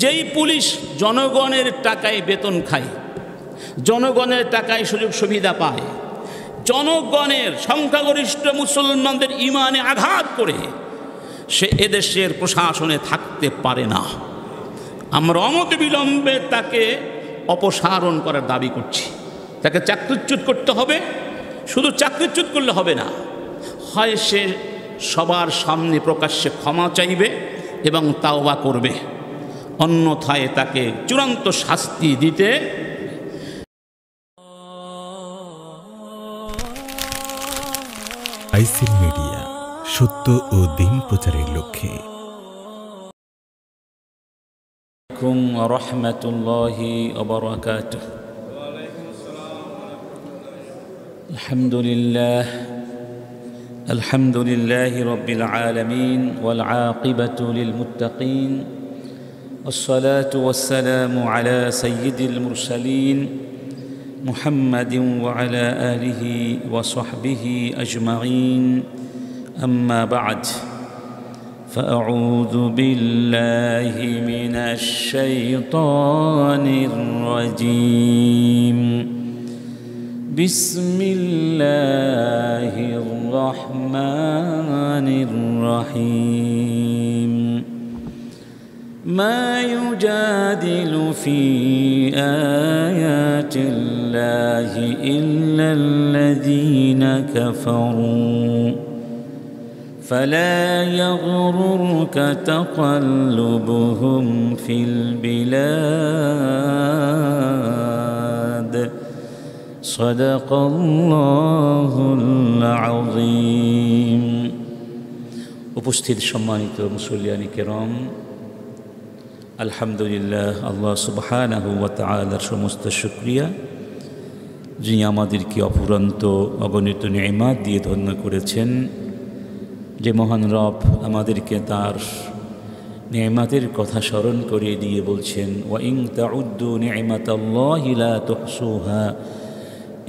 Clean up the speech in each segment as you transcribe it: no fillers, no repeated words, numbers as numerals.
যেই পুলিশ জনগণের টাকায় বেতন খায়, জনগণের টাকায় সুযোগ সুবিধা পায়, জনগণের সংখ্যাগরিষ্ঠ মুসলমানদের ইমানে আঘাত করে, সে এদেশের প্রশাসনে থাকতে পারে না। আমরা অনতিবিলম্বে তাকে অপসারণ করার দাবি করছি। তাকে চাকরিচ্যুত করতে হবে। শুধু চাকরিচ্যুত করলে হবে না, হয় সে সবার সামনে প্রকাশ্যে ক্ষমা চাইবে এবং তাওবা করবে, অন্যথায় তাকে চূড়ান্ত শাস্তি দিতে। আইসিল মিডিয়া, সত্য ও দিন প্রচারের লক্ষ্যে। রহমতুল্লাহি ওয়া বারাকাতুহু। আলহামদুলিল্লাহি রাব্বিল আলামিন ওয়াল আকিবাতু লিল মুত্তাকিন ওয়াসসালাতু ওয়াসসালামু আলা সাইয়্যিদিল মুরসালিন মুহাম্মাদিন ওয়া আলা আলিহি ওয়া সাহবিহি আজমাইন। আম্মা বা'দ, فأعوذ بالله من الشيطان الرجيم. بسم الله الرحمن الرحيم. ما يجادل في آيات الله إلا الذين كفروا فلا يغررك تقلبهم في البلاد. صدق الله العظيم. উপস্থিত সম্মানিত মুসল্লিয়ানি কেরাম, আলহামদুলিল্লাহ, আল্লাহ সুবহানাহু ওয়া তাআলার সমস্ত শুকরিয়া, যিনি আমাদেরকে অফুরন্ত অগণিত নিয়ামত দিয়ে ধন্য করেছেন। যে মহান রব আমাদেরকে তার নিয়ামতের কথা স্মরণ করিয়ে দিয়ে বলছেন, ওয়া ইন তাউদ্দু নি'মাতাল্লাহি লা তুহসুহা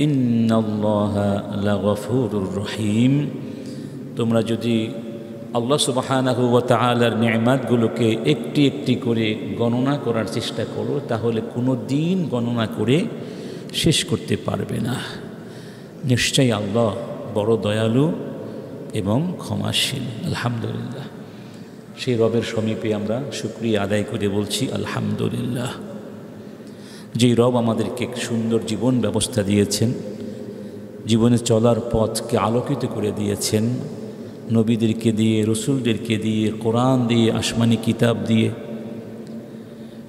ইন্নাল্লাহা লাগফুরুর রহিম। তোমরা যদি আল্লাহ সুবহানাহু ওয়া তাআলার নিয়ামতগুলোকে একটি একটি করে গণনা করার চেষ্টা করো, তাহলে কোনো দিন গণনা করে শেষ করতে পারবে না। নিশ্চয়ই আল্লাহ বড় দয়ালু এবং ক্ষমাশীল। আলহামদুলিল্লাহ, সেই রবের সমীপে আমরা শুকরিয়া আদায় করে বলছি আলহামদুলিল্লাহ। যেই রব আমাদেরকে সুন্দর জীবন ব্যবস্থা দিয়েছেন, জীবনে চলার পথকে আলোকিত করে দিয়েছেন, নবীদেরকে দিয়ে, রসুলদেরকে দিয়ে, কোরআন দিয়ে, আসমানি কিতাব দিয়ে,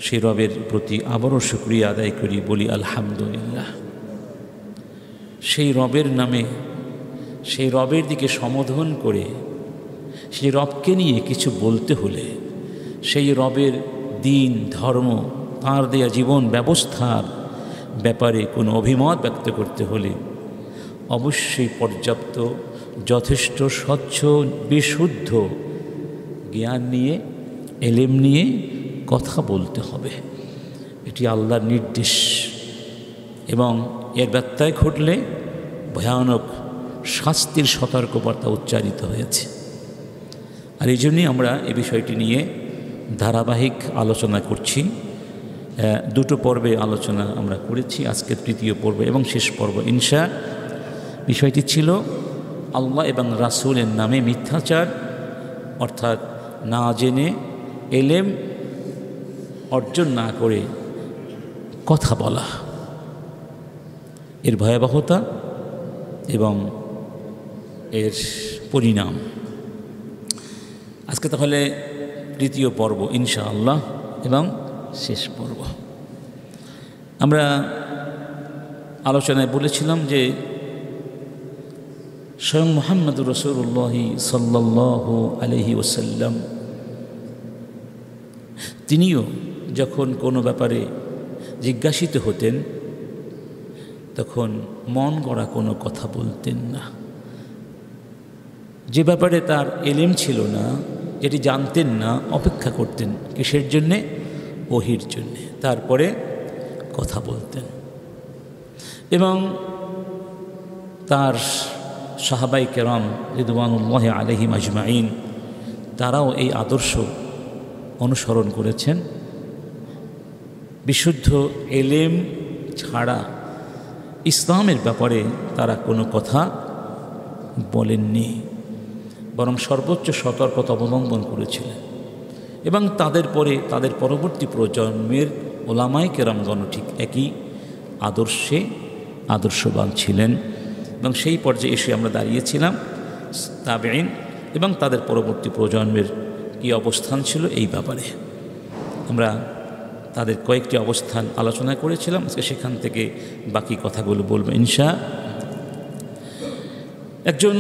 সেই রবের প্রতি আবারও শুকরিয়া আদায় করি, বলি আলহামদুলিল্লাহ। সেই রবের নামে, সেই রবের দিকে সম্বোধন করে, সেই রবকে নিয়ে কিছু বলতে হলে, সেই রবের দিন, ধর্ম, তাঁর দেয়া জীবন ব্যবস্থার ব্যাপারে কোনো অভিমত ব্যক্ত করতে হলে অবশ্যই পর্যাপ্ত, যথেষ্ট, স্বচ্ছ, বিশুদ্ধ জ্ঞান নিয়ে, এলেম নিয়ে কথা বলতে হবে। এটি আল্লাহর নির্দেশ এবং এর ব্যত্যয় ঘটলে ভয়ানক শাস্তির সতর্কবার্তা উচ্চারিত হয়েছে। আর এই জন্যই আমরা এই বিষয়টি নিয়ে ধারাবাহিক আলোচনা করছি। দুটো পর্বে আলোচনা আমরা করেছি, আজকে তৃতীয় পর্ব এবং শেষ পর্ব ইনশা। বিষয়টি ছিল আল্লাহ এবং রাসূলের নামে মিথ্যাচার, অর্থাৎ না জেনে, এলেম অর্জন না করে কথা বলা, এর ভয়াবহতা এবং এর পরিণাম। আজকে তাহলে তৃতীয় পর্ব ইনশাআল্লাহ এবং শেষ পর্ব। আমরা আলোচনায় বলেছিলাম যে স্বয়ং মুহাম্মদুর রাসূলুল্লাহ সাল্লাল্লাহু আলাইহি ওয়াসাল্লাম তিনিও যখন কোনো ব্যাপারে জিজ্ঞাসিত হতেন, তখন মন গড়া কোনো কথা বলতেন না। যে ব্যাপারে তার এলেম ছিল না, যেটি জানতেন না, অপেক্ষা করতেন কিসের জন্যে? ওহির জন্যে। তারপরে কথা বলতেন। এবং তার সাহাবাই কেরাম রিদওয়ানুল্লাহি আলাইহিম আজমাইন, তারাও এই আদর্শ অনুসরণ করেছেন বিশুদ্ধ এলেম ছাড়া ইসলামের ব্যাপারে তারা কোনো কথা বলেননি, বরং সর্বোচ্চ সতর্কতা অবলম্বন করেছিলেন। এবং তাদের পরবর্তী প্রজন্মের ওলামায়ে কেরামগণ ঠিক একই আদর্শবান ছিলেন। এবং সেই পর্যায়ে এসে আমরা দাঁড়িয়েছিলাম তাবেঈন এবং তাদের পরবর্তী প্রজন্মের কী অবস্থান ছিল এই ব্যাপারে আমরা তাদের কয়েকটি অবস্থান আলোচনা করেছিলাম। আজকে সেখান থেকে বাকি কথাগুলো বলবো ইনশাআল্লাহ। একজন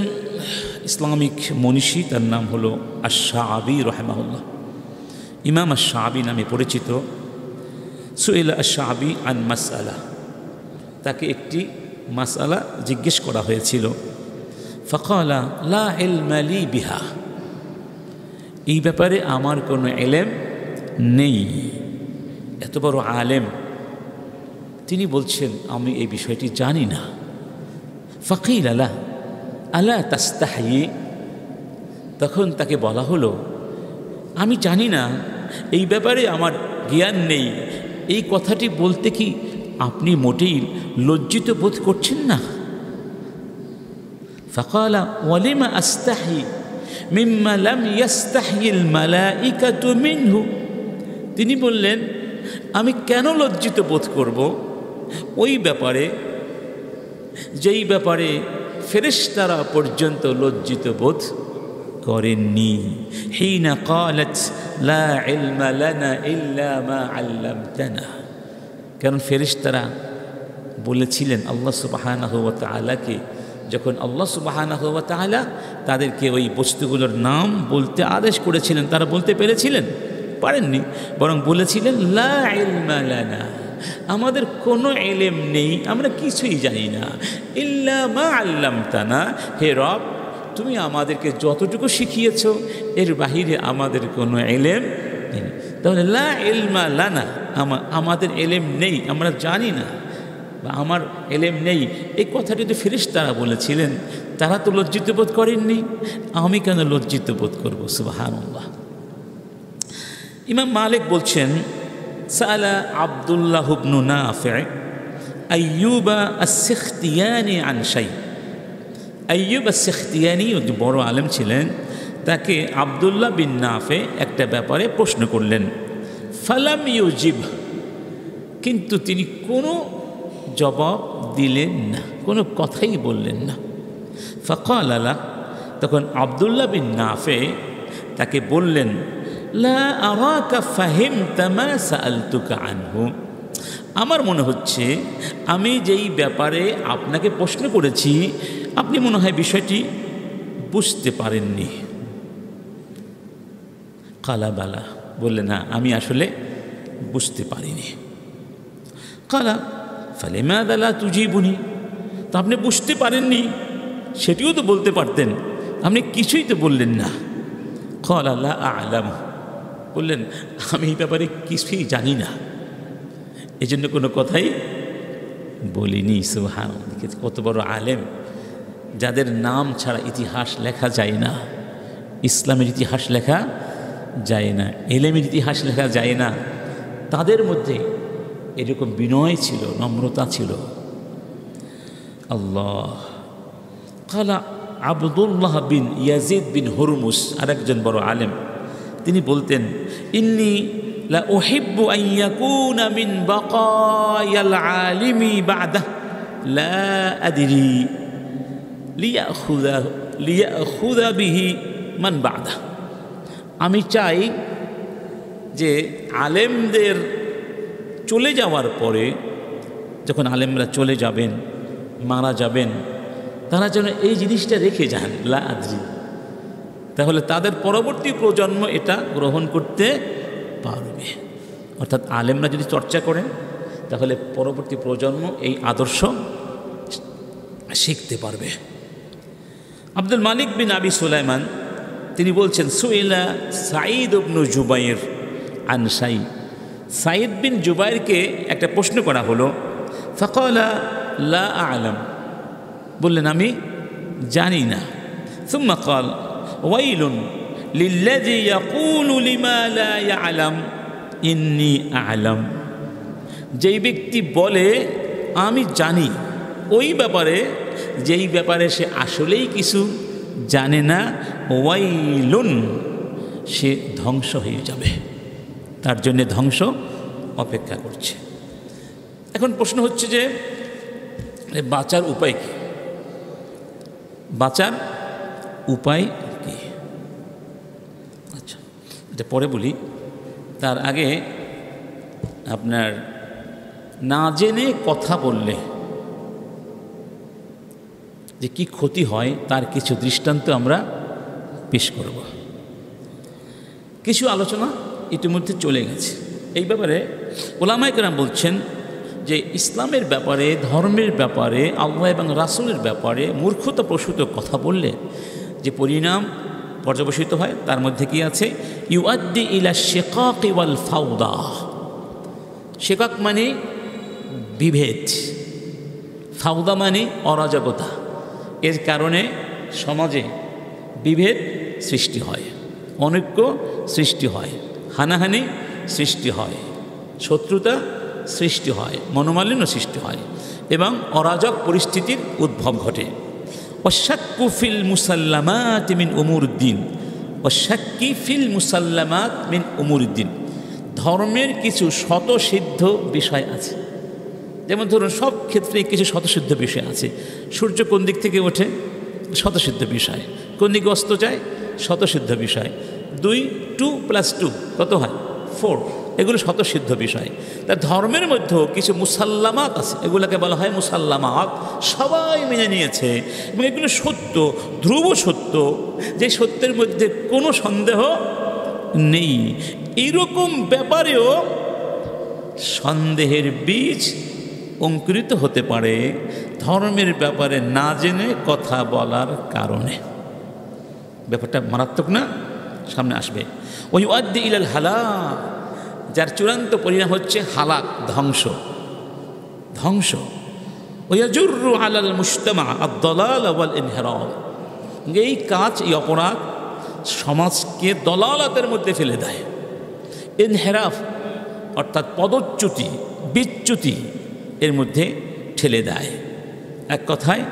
ইসলামিক মনীষী, তার নাম হলো আশ-শাআবী রাহিমাহুল্লাহ, ইমাম আশ-শাআবী নামে পরিচিত। সুইলা আশ-শাআবী আন মাসআলা, তাকে একটি মাসআলা জিজ্ঞেস করা হয়েছিল। ফাকালা লা ইলমা লি বিহা, এই ব্যাপারে আমার কোনো ইলম নেই। এত বড় আলেম, তিনি বলছেন আমি এই বিষয়টি জানি না। ফাকিল আলা আলা তাস্তাহি, তখন তাকে বলা হলো আমি জানি না, এই ব্যাপারে আমার জ্ঞান নেই, এই কথাটি বলতে কি আপনি মোটেই লজ্জিত বোধ করছেন না? ফাকালা ওয়ালিমা আস্তাহি মিম্মা লাম ইয়াস্তাহিল মালাইকাতু মিনহু, তিনি বললেন আমি কেন লজ্জিত বোধ করব ওই ব্যাপারে যেই ব্যাপারে ফেরেশতারা পর্যন্ত লজ্জিত বোধ করেননি। হিনা ক্বালাত লা ইলমা লানা ইল্লা মা আল্লামতানা, কারণ ফেরেশতারা বলেছিলেন আল্লাহ সুবহানাহু ওয়া তাআলাকে, যখন আল্লাহ সুবহানাহু ওয়া তাআলা তাদেরকে ওই বস্তুগুলোর নাম বলতে আদেশ করেছিলেন, তারা বলতে পেরেছিলেন? পারেননি, বরং বলেছিলেন লা ইলমা লানা, আমাদের কোনো ইলম নেই, আমরা কিছুই জানি না। ইল্লা মা আল্লামতানা, হে রব তুমি আমাদেরকে যতটুকু শিখিয়েছ এর বাহিরে আমাদের কোনো ইলম নেই। তাহলে লা ইলমা লানা, আমাদের ইলম নেই, আমরা জানি না, বা আমার ইলম নেই, এই কথাটি তো ফেরেশতারা বলেছিলেন, তারা তো লজ্জিত বোধ করেননি, আমি কেন লজ্জিত বোধ করব? সুবহানাল্লাহ। ইমাম মালিক বলছেন সাআলা আব্দুল্লাহ ইবনু নাফি আইয়ুবা আস-সিখতিয়ানি আন শাই, আইয়ুব আস-সিখতিয়ানি বড় আলেম ছিলেন, তাকে আব্দুল্লাহ বিন নাফি একটা ব্যাপারে প্রশ্ন করলেন। ফালাম ইউজিব, কিন্তু তিনি কোনো জবাব দিলেন না, কোনো কথাই বললেন না। ফাকাল আলা, তখন আব্দুল্লাহ বিন নাফি তাকে বললেন লা আরাকা ফাহিমতা মা সাআলতুকা আনহু, আমার মনে হচ্ছে আমি যেই ব্যাপারে আপনাকে প্রশ্ন করেছি আপনি মনে হয় বিষয়টি বুঝতে পারেননি। কালা বালা, বললেন না আমি আসলে বুঝতে পারিনি। কালা ফালিমাযা লা তুজিবুনি, তা আপনি বুঝতে পারেননি সেটিও তো বলতে পারতেন, আপনি কিছুই তো বললেন না। কালা লা আ'লাম, বললেন আমি এই ব্যাপারে কিছুই জানি না, এই জন্য কোনো কথাই বলিনি। সুবহানাল্লাহ, কত বড় আলেম, যাদের নাম ছাড়া ইতিহাস লেখা যায় না, ইসলামের ইতিহাস লেখা যায় না, এলেমের ইতিহাস লেখা যায় না, তাদের মধ্যে এরকম বিনয় ছিল, নম্রতা ছিল। আল্লাহ। কালা আবদুল্লাহ বিন ইয়াজিদ বিন হুরমুস, আরেকজন বড় আলেম, তিনি বলতেন ইন্নী লা উহিব্বু আন ইয়াকুনা মিন বাকায়াল আলিমি বা'দা লা আদরি লিয়াখুযা বিহি মান বা'দা, আমি চাই যে আলেমদের চলে যাওয়ার পরে, যখন আলেমরা চলে যাবেন, মারা যাবেন, তারা যেন এই জিনিসটা রেখে যান, লা আদরি, তাহলে তাদের পরবর্তী প্রজন্ম এটা গ্রহণ করতে পারবে। অর্থাৎ আলেমরা যদি চর্চা করেন তাহলে পরবর্তী প্রজন্ম এই আদর্শ শিখতে পারবে। আব্দুল মালিক বিন আবি সুলাইমান তিনি বলছেন সুইলা সাঈদ ইবনু জুবাইর আন শাই, সাঈদ বিন জুবাইরকে একটা প্রশ্ন করা হলো। ফাকালা লা আ'লাম, বললেন আমি জানি না। সুম্মা ক্বাল ওয়াইলুন লিল্লাযী ইয়াকুলু লিমা লা ইয়া'লাম ইন্নী আ'লাম, যেই ব্যক্তি বলে আমি জানি ওই ব্যাপারে, যেই ব্যাপারে সে আসলেই কিছু জানে না, ওয়াইলুন, সে ধ্বংস হয়ে যাবে, তার জন্যে ধ্বংস অপেক্ষা করছে। এখন প্রশ্ন হচ্ছে যে বাঁচার উপায় কি? বাঁচার উপায় কি? আচ্ছা, এটা পরে বলি। তার আগে আপনার না জেনে কথা বললে যে কি ক্ষতি হয় তার কিছু দৃষ্টান্ত আমরা পেশ করব। কিছু আলোচনা ইতিমধ্যে চলে গেছে এই ব্যাপারে। ওলামায়ে কেরাম বলছেন যে ইসলামের ব্যাপারে, ধর্মের ব্যাপারে, আল্লাহ এবং রাসূলের ব্যাপারে মূর্খতাপ্রসূত কথা বললে যে পরিণাম পর্যবসিত হয় তার মধ্যে কি আছে? ইউআদ্দি ইলা শিকাক ওয়াল ফাওদা। শিকাক মানে বিভেদ, ফাওদা মানে অরাজকতা। এর কারণে সমাজে বিভেদ সৃষ্টি হয়, অনৈক্য সৃষ্টি হয়, হানাহানি সৃষ্টি হয়, শত্রুতা সৃষ্টি হয়, মনোমালিন্য সৃষ্টি হয় এবং অরাজক পরিস্থিতির উদ্ভব ঘটে। ওয়াশাক্কু ফিল মুসাল্লামাত মিন উমুরুদ্দিন, ওয়াশাক্কি ফিল মুসাল্লামাত মিন উমুরুদ্দিন। ধর্মের কিছু স্বতঃসিদ্ধ বিষয় আছে, যেমন ধরুন সব ক্ষেত্রেই কিছু স্বতঃসিদ্ধ বিষয় আছে। সূর্য কোন দিক থেকে ওঠে? স্বতঃসিদ্ধ বিষয়। কোন দিকে অস্ত যায়? স্বতঃসিদ্ধ বিষয়। 2 + 2 কত হয়? 4। এগুলো স্বতঃসিদ্ধ বিষয়। তা ধর্মের মধ্যেও কিছু মুসাল্লামাত আছে, এগুলোকে বলা হয় মুসাল্লামাত। সবাই মেনে নিয়েছে এবং এগুলো সত্য, ধ্রুব সত্য, যে সত্যের মধ্যে কোনো সন্দেহ নেই। এইরকম ব্যাপারেও সন্দেহের বীজ অঙ্কুরিত হতে পারে ধর্মের ব্যাপারে না জেনে কথা বলার কারণে। ব্যাপারটা মারাত্মক না? সামনে আসবে। ওই ওয়াদ্দি ইলাল হালাক, যার চূড়ান্ত পরিণাম হচ্ছে হালাক, ধ্বংস, ধ্বংস। ওয়াজুরু আলাল মুজতামা আদ-দালাল ওয়াল ইনহিরাফ। এই কাজ, এই অপরাধ সমাজকে দলালাতের মধ্যে ফেলে দেয়। ইনহিরাফ অর্থাৎ পদচ্যুতি, বিচ্যুতি এর মধ্যে ঠেলে দেয়। এক কথায়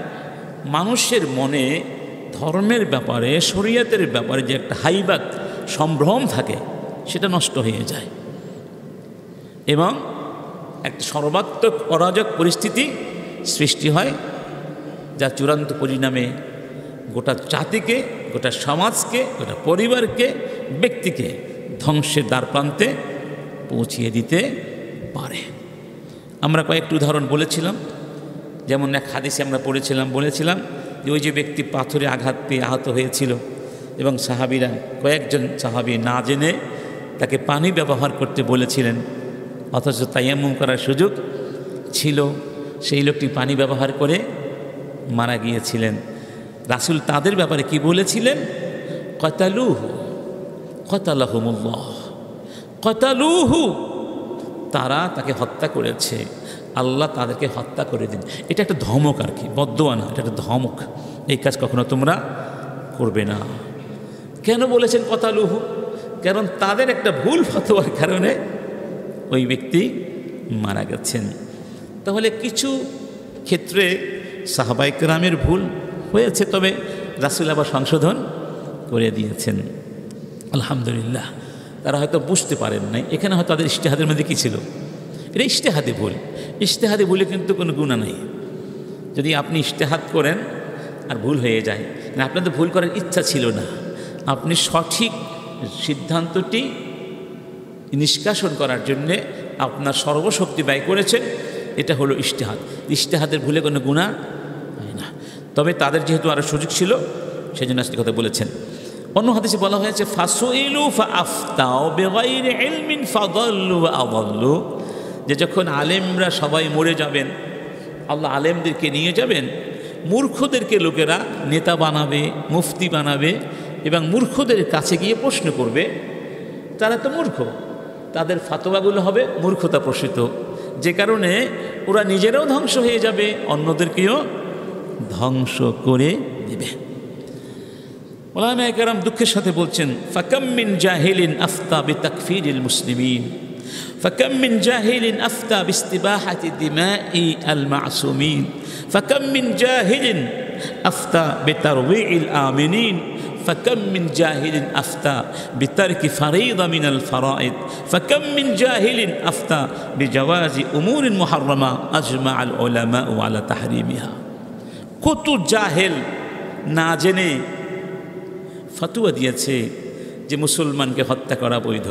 মানুষের মনে ধর্মের ব্যাপারে, শরীয়তের ব্যাপারে যে একটা হাইবাত, সম্ভ্রম থাকে, সেটা নষ্ট হয়ে যায় এবং একটা সর্বাত্মক অরাজক পরিস্থিতি সৃষ্টি হয়, যার চূড়ান্ত পরিণামে গোটা জাতিকে, গোটা সমাজকে, গোটা পরিবারকে, ব্যক্তিকে ধ্বংসের দ্বারপ্রান্তে পৌঁছিয়ে দিতে পারে। আমরা কয়েকটি উদাহরণ বলেছিলাম। যেমন এক হাদিসে আমরা বলেছিলাম যে ওই যে ব্যক্তি পাথরে আঘাত পেয়ে আহত হয়েছিল এবং সাহাবীরা, কয়েকজন সাহাবী না জেনে তাকে পানি ব্যবহার করতে বলেছিলেন, অথচ তায়াম্মুম করার সুযোগ ছিল। সেই লোকটি পানি ব্যবহার করে মারা গিয়েছিলেন। রাসূল তাদের ব্যাপারে কি বলেছিলেন? কতালুহু, কতালাহুমুল্লাহ, কতালুহু, তারা তাকে হত্যা করেছে, আল্লাহ তাদেরকে হত্যা করে দিন। এটা একটা ধমক আর কি, বদদোয়া না, এটা একটা ধমক। এই কাজ কখনো তোমরা করবে না। কেন বলেছেন কতালুহু? কারণ তাদের একটা ভুল ফতোয়ার কারণে ওই ব্যক্তি মারা গেছেন। তাহলে কিছু ক্ষেত্রে সাহাবায়ে কেরামের ভুল হয়েছে, তবে রাসূল আবার সংশোধন করে দিয়েছেন, আলহামদুলিল্লাহ। তারা হয়তো বুঝতে পারেন নাই, এখানে হয়তো তাদের ইজতিহাদের মধ্যে কী ছিল, এটা ইজতিহাদি ভুল। ইজতিহাদি ভুলে কিন্তু কোনো গুনাহ নেই। যদি আপনি ইজতিহাদ করেন আর ভুল হয়ে যায়, আপনার তো ভুল করার ইচ্ছা ছিল না, আপনি সঠিক সিদ্ধান্তটি নিষ্কাশন করার জন্যে আপনার সর্বশক্তি ব্যয় করেছেন, এটা হলো ইজতিহাদ। ইজতিহাদের ভুলে কোনো গুনাহ হয় না। তবে তাদের যেহেতু আরও সুযোগ ছিল, সেই জন্য আজকে কথা বলেছেন। অন্য হাদিসে বলা হয়েছে ফাসুইলু ফাআফতাউ বিগাইরি ইলমিন ফাদাল্লু ওয়া আদাল্লু, যে যখন আলেমরা সবাই মরে যাবেন, আল্লাহ আলেমদেরকে নিয়ে যাবেন, মূর্খদেরকে লোকেরা নেতা বানাবে, মুফতি বানাবে এবং মূর্খদের কাছে গিয়ে প্রশ্ন করবে। তারা তো মূর্খ, তাদের ফাতোয়াগুলো হবে মূর্খতা প্রসূত, যে কারণে ওরা নিজেরাও ধ্বংস হয়ে যাবে, অন্যদেরকেও ধ্বংস করে দেবে। উলামায়ে কেরাম দুঃখের সাথে বলছেন, ফাকাম মিন জাহিলিন আফতা বিতাকফিরিল মুসলিমিন فكم من جاهل أفتى باستباحة دماء المعصومين فكم من جاهل أفتى بترويع الآمنين فكم من جاهل أفتى بترك فريضة من الفرائض فكم من جاهل أفتى بجواز أمور محرمة أجمع العلماء على تحريمها কত জাহেল না জেনে ফতোয়া দিয়েছে যে মুসলমানকে হত্যা করা বৈধ,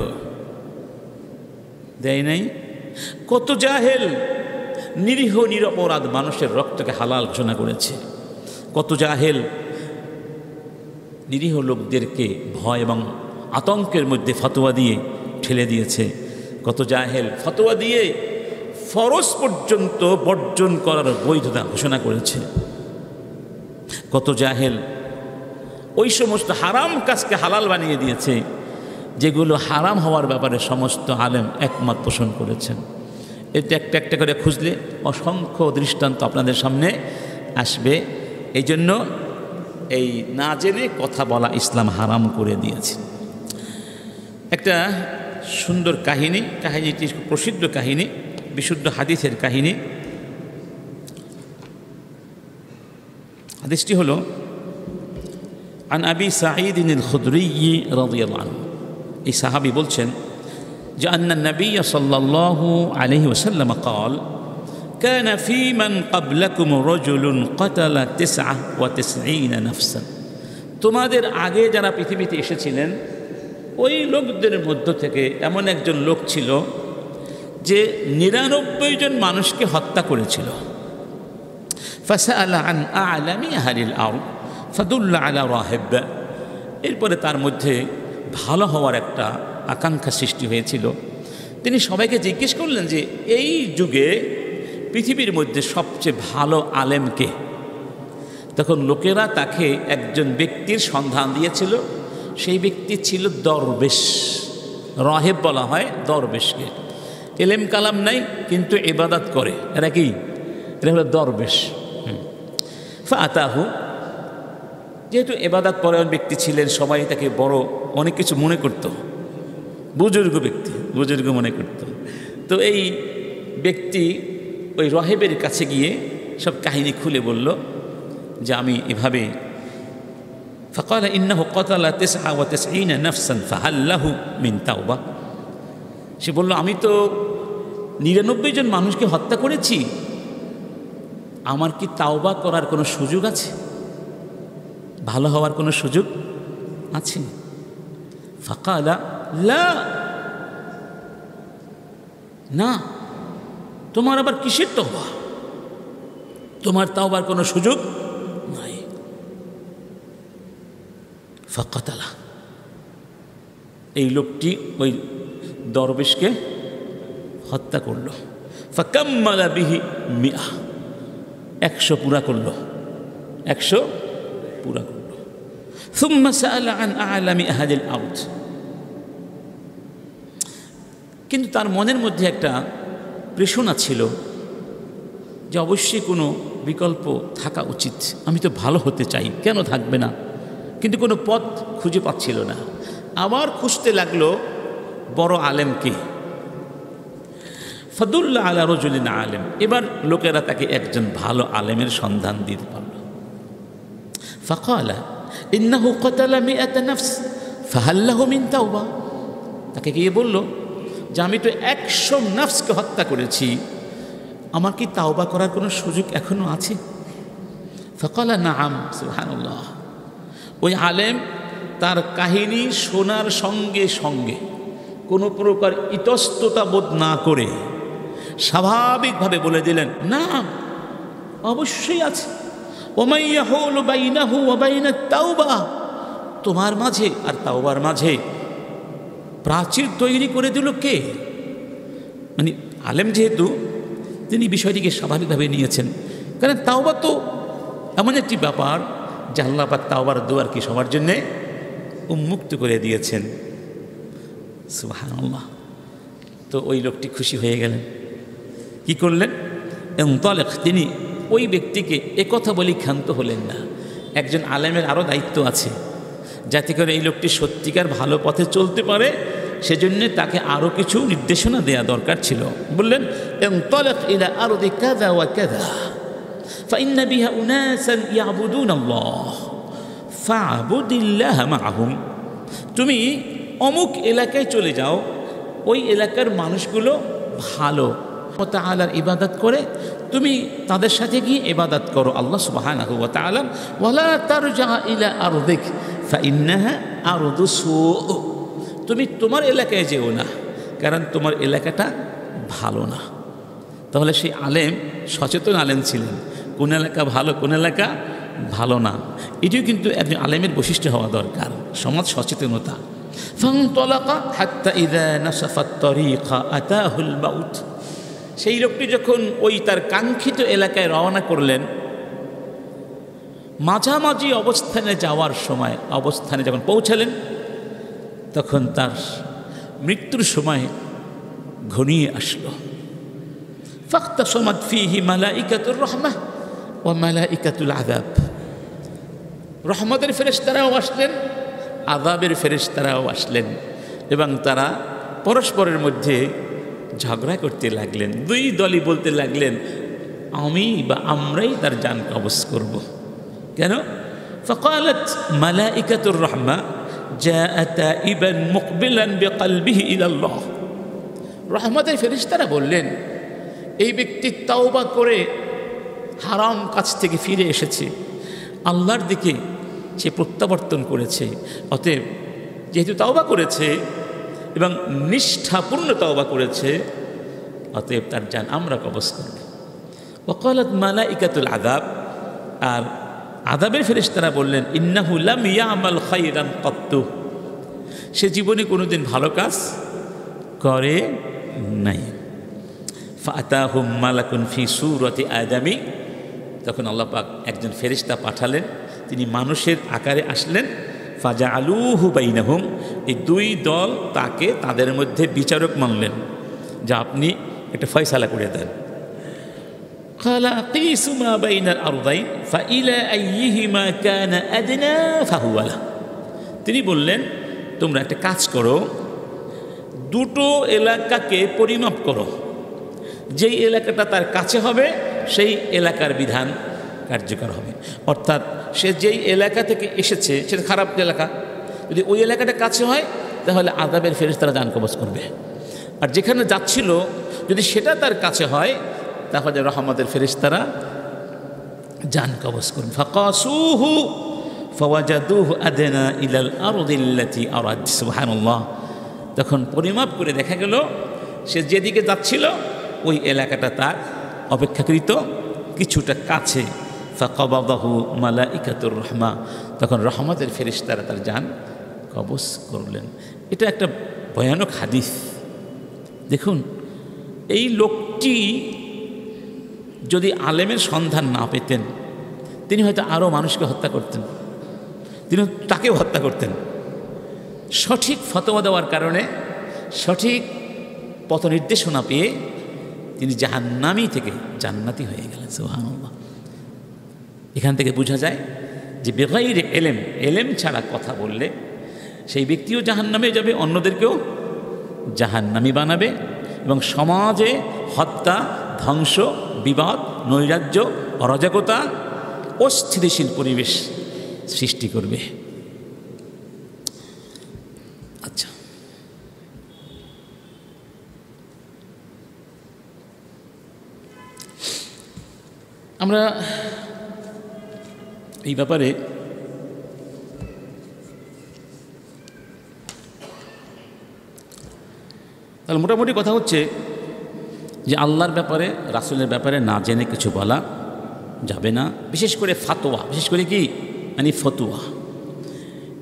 দেয় নাই? কত জাহেল নিরীহ নিরপরাধ মানুষের রক্তকে হালাল ঘোষণা করেছে। কত জাহেল নিরীহ লোকদেরকে ভয় এবং আতঙ্কের মধ্যে ফতোয়া দিয়ে ঠেলে দিয়েছে। কত জাহেল ফতোয়া দিয়ে ফরজ পর্যন্ত বর্জন করার বৈধতা ঘোষণা করেছে। কত জাহেল ওই সমস্ত হারাম কাজকে হালাল বানিয়ে দিয়েছে যেগুলো হারাম হওয়ার ব্যাপারে সমস্ত আলেম একমত পোষণ করেছেন। এটা একটা একটা করে খুঁজলে অসংখ্য দৃষ্টান্ত আপনাদের সামনে আসবে। এই জন্য এই না জেনে কথা বলা ইসলাম হারাম করে দিয়েছে। একটা সুন্দর কাহিনীটি প্রসিদ্ধ কাহিনী, বিশুদ্ধ হাদিসের কাহিনী। হাদিসটি হলো আন আবি সাঈদ আল-খুদরি রাদিয়াল্লাহু আনহু। এই সাহাবী বলছেন যে আন্না নবী সাল্লাল্লাহু আলাইহি ওয়াসাল্লাম قال كان في من قبلكم رجل قتل 99 نفسا। তোমাদের আগে যারা পৃথিবীতে এসেছিলেন ওই লোকদের মধ্য থেকে এমন একজন লোক ছিল যে 99 জন মানুষকে হত্যা করেছিল। فسأل عن أعلم أهل الأرض فدل على راهب। এরপরে তার মধ্যে ভালো হওয়ার একটা আকাঙ্ক্ষা সৃষ্টি হয়েছিল। তিনি সবাইকে জিজ্ঞেস করলেন যে এই যুগে পৃথিবীর মধ্যে সবচেয়ে ভালো আলেমকে। তখন লোকেরা তাকে একজন ব্যক্তির সন্ধান দিয়েছিল। সেই ব্যক্তি ছিল দরবেশ। রাহেব বলা হয় দরবেশকে। এলেম কালাম নাই কিন্তু ইবাদত করে, এরা কি? এরা হলো দরবেশ। ফাতাহু, যেহেতু ইবাদত পরায়ণ ব্যক্তি ছিলেন, সবাই তাকে বড় অনেক কিছু মনে করত, বুজুর্গ ব্যক্তি, বুজুর্গ মনে করত। তো এই ব্যক্তি ওই রাহেবের কাছে গিয়ে সব কাহিনী খুলে বলল যে আমি এভাবে ফাকালা ইন্নাহু কাতালা 99 নাফসান ফাহাল লাহু মিন তাওবা। সে বলল আমি তো 99 জন মানুষকে হত্যা করেছি, আমার কি তাওবা করার কোনো সুযোগ আছে? ভালো হওয়ার কোনো সুযোগ আছে? ফাকালা লা, না, তোমার আবার কিসের তওবা? তোমার তাওবার কোনো সুযোগ নাই। ফাকাতালা, এই লোকটি ওই দরবেশকে হত্যা করল। ফাকাম্মালা বিহি 100 পুরা করল, 100 পুরা করল। সুম্মা সাআলা আন আ'লামি আহলিল আরদ। কিন্তু তার মনের মধ্যে একটা প্রেষণা ছিল যে অবশ্যই কোনো বিকল্প থাকা উচিত, আমি তো ভালো হতে চাই, কেন থাকবে না? কিন্তু কোনো পথ খুঁজে পাচ্ছিল না। আবার খুঁজতে লাগলো বড় আলেমকে। ফাদুল্লা আলা রাজুলিন আলেম। এবার লোকেরা তাকে একজন ভালো আলেমের সন্ধান দিতে পারল। ফাকালা ইন্নাহু কাতালা 100 নাফস ফাহাল লাহু মিন তাওবা। তাকে গিয়ে বলল যে আমি তো 100 নাফসকে হত্যা করেছি, আমার কি তাওবা করার কোনো সুযোগ এখনো আছে? ফাকালা নাআম। সুবহানাল্লাহ। ওই আলেম তার কাহিনী শোনার সঙ্গে সঙ্গে কোনো প্রকার ইতস্ততা বোধ না করে স্বাভাবিকভাবে বলে দিলেন, না, অবশ্যই আছে। ওমা ইয়াহুলু বাইনাহু ওয়া বাইনাত তাওবা। তোমার মাঝে আর তাওবার মাঝে প্রাচীর তৈরি করে দিল কে? মানে আলেম যেহেতু, তিনি বিষয়টিকে স্বাভাবিকভাবে নিয়েছেন। কারণ তাওবা তো এমন একটি ব্যাপার যে আল্লাহ পাক তাওবার দুয়ার কি সবার জন্যে উন্মুক্ত করে দিয়েছেন। সুবহানাল্লাহ। তো ওই লোকটি খুশি হয়ে গেলেন। কি করলেন? ইনতালিক, তিনি ওই ব্যক্তিকে একথা বলি ক্ষান্ত হলেন না। একজন আলেমের আরও দায়িত্ব আছে, যাতে করে এই লোকটি সত্যিকার ভালো পথে চলতে পারে, সেজন্য তাকে আরও কিছু নির্দেশনা দেওয়া দরকার ছিল। বললেন ইনতালিক ইলা আরদি কাযা ওয়া কাযা ফাইন্না বিহা উনাসান ইয়াবুদুনাল্লাহ ফা'বুদিল্লাহ মা'হুম, তুমি অমুক এলাকায় চলে যাও, ওই এলাকার মানুষগুলো ভালো তাআলার ইবাদত করে, তুমি তাদের সাথে গিয়ে ইবাদত করো আল্লাহ সুবহানাহু ওয়া তাআলা। ওয়ালা তারজা ইলা আরদিক ফাইন্নাহা আরদু সু', তুমি তোমার এলাকায় যেও না, কারণ তোমার এলাকাটা ভালো না। তাহলে সেই আলেম সচেতন আলেম ছিলেন, কোন এলাকা ভালো কোন এলাকা ভালো না, এটিও কিন্তু একজন আলেমের বৈশিষ্ট্য হওয়া দরকার, সমাজ সচেতনতা। ফানতালাকা হাত্তা ইযা নাসাফাত তারিকা আতাহুল মাউত, সেই লোকটি যখন ওই তার কাঙ্ক্ষিত এলাকায় রওনা করলেন, মাঝামাঝি অবস্থানে যাওয়ার সময় অবস্থানে যখন পৌঁছালেন, তখন তার মৃত্যুর সময় ঘনিয়ে আসলো। ফাখতাসামাত ফীহি মালাইকাতুর রাহমাহ ওয়া মালাইকাতুল আযাব, রহমতের ফেরেশতারাও আসলেন, আযাবের ফেরেশতারাও আসলেন, এবং তারা পরস্পরের মধ্যে ঝগড়া করতে লাগলেন। দুই দলই বলতে লাগলেন আমি বা আমরাই তার জান কবজ করব। কেন? ফাকালাত মালাইকাতুর রাহমা জাআ তাইবান মুকবিলান বিকলবিহি ইলাল্লাহ, রহমতের ফেরেশতারা বললেন এই ব্যক্তি তাওবা করে হারাম কাজ থেকে ফিরে এসেছে, আল্লাহর দিকে সে প্রত্যাবর্তন করেছে, অতএব যেহেতু তাওবা করেছে এবং নিষ্ঠাপূর্ণ তাওবা করেছে, অতএব তার জান আমরা কবজ করব। ওয়াকালাত মালাইকাতুল আযাব, আর আযাবের ফেরেশতারা বললেন ইন্নাহু লাম ইয়ামাল খায়রান কাত্তু, সে জীবনে কোনোদিন ভালো কাজ করে নাই। ফাআতাহুম মালাকুন ফি সূরাতি আদামি, তখন আল্লাহ পাক একজন ফেরেশতা পাঠালেন, তিনি মানুষের আকারে আসলেন। ফাজআলুহু বাইনাহুম, এই দুই দল তাকে তাদের মধ্যে বিচারক মানলেন, যা আপনি একটা ফয়সালা করে দেন। ক্বালা কিসু মা বাইনাল আরদাইন ফাইলা আইয়িহিমা কানা আদনা ফাহুয়া লাহ, তিনি বললেন তোমরা একটা কাজ করো, দুটো এলাকাকে পরিমাপ করো, যেই এলাকাটা তার কাছে হবে সেই এলাকার বিধান কার্যকর হবে। অর্থাৎ সে যেই এলাকা থেকে এসেছে সেটা খারাপ এলাকা, যদি ওই এলাকাটা কাছে হয় তাহলে আযাবের ফেরেশতারা জান কবজ করবে, আর যেখানে যাচ্ছিল যদি সেটা তার কাছে হয় তাহলে রহমতের ফেরেশতারা জান কবজ করবে। ফাকাসুহু ফাওয়াজাদুহু আদনা ইলাল আরদিল্লাতি আরাদ, সুবহানাল্লাহ। তখন পরিমাপ করে দেখা গেল সে যেদিকে যাচ্ছিল ওই এলাকাটা তার অপেক্ষাকৃত কিছুটা কাছে। ফাকাবাদাহু মালাইকাতুর রাহমা, তখন রহমতের ফেরেশতারা তার জান কবজ করলেন। এটা একটা ভয়ানক হাদিস। দেখুন, এই লোকটি যদি আলেমের সন্ধান না পেতেন তিনি হয়তো আরও মানুষকে হত্যা করতেন, তিনি তাকেও হত্যা করতেন। সঠিক ফতোয়া দেওয়ার কারণে, সঠিক পথ নির্দেশনা পেয়ে তিনি জাহান্নামী থেকে জান্নাতি হয়ে গেলেন। সুবহানাল্লাহ। এখান থেকে বোঝা যায় যে বেগাইরে এলেম, এলেম ছাড়া কথা বললে সেই ব্যক্তিও জাহান্নামে যাবে, অন্যদেরকেও জাহান্নামী বানাবে, এবং সমাজে হত্যা, ধ্বংস, বিবাদ, নৈরাজ্য, অরাজকতা, অস্থিতিশীল পরিবেশ সৃষ্টি করবে। আচ্ছা, আমরা এই ব্যাপারে তাহলে মোটামুটি কথা হচ্ছে যে আল্লাহর ব্যাপারে, রাসূলের ব্যাপারে না জেনে কিছু বলা যাবে না, বিশেষ করে ফাতোয়া, বিশেষ করে কি মানে ফতুয়া।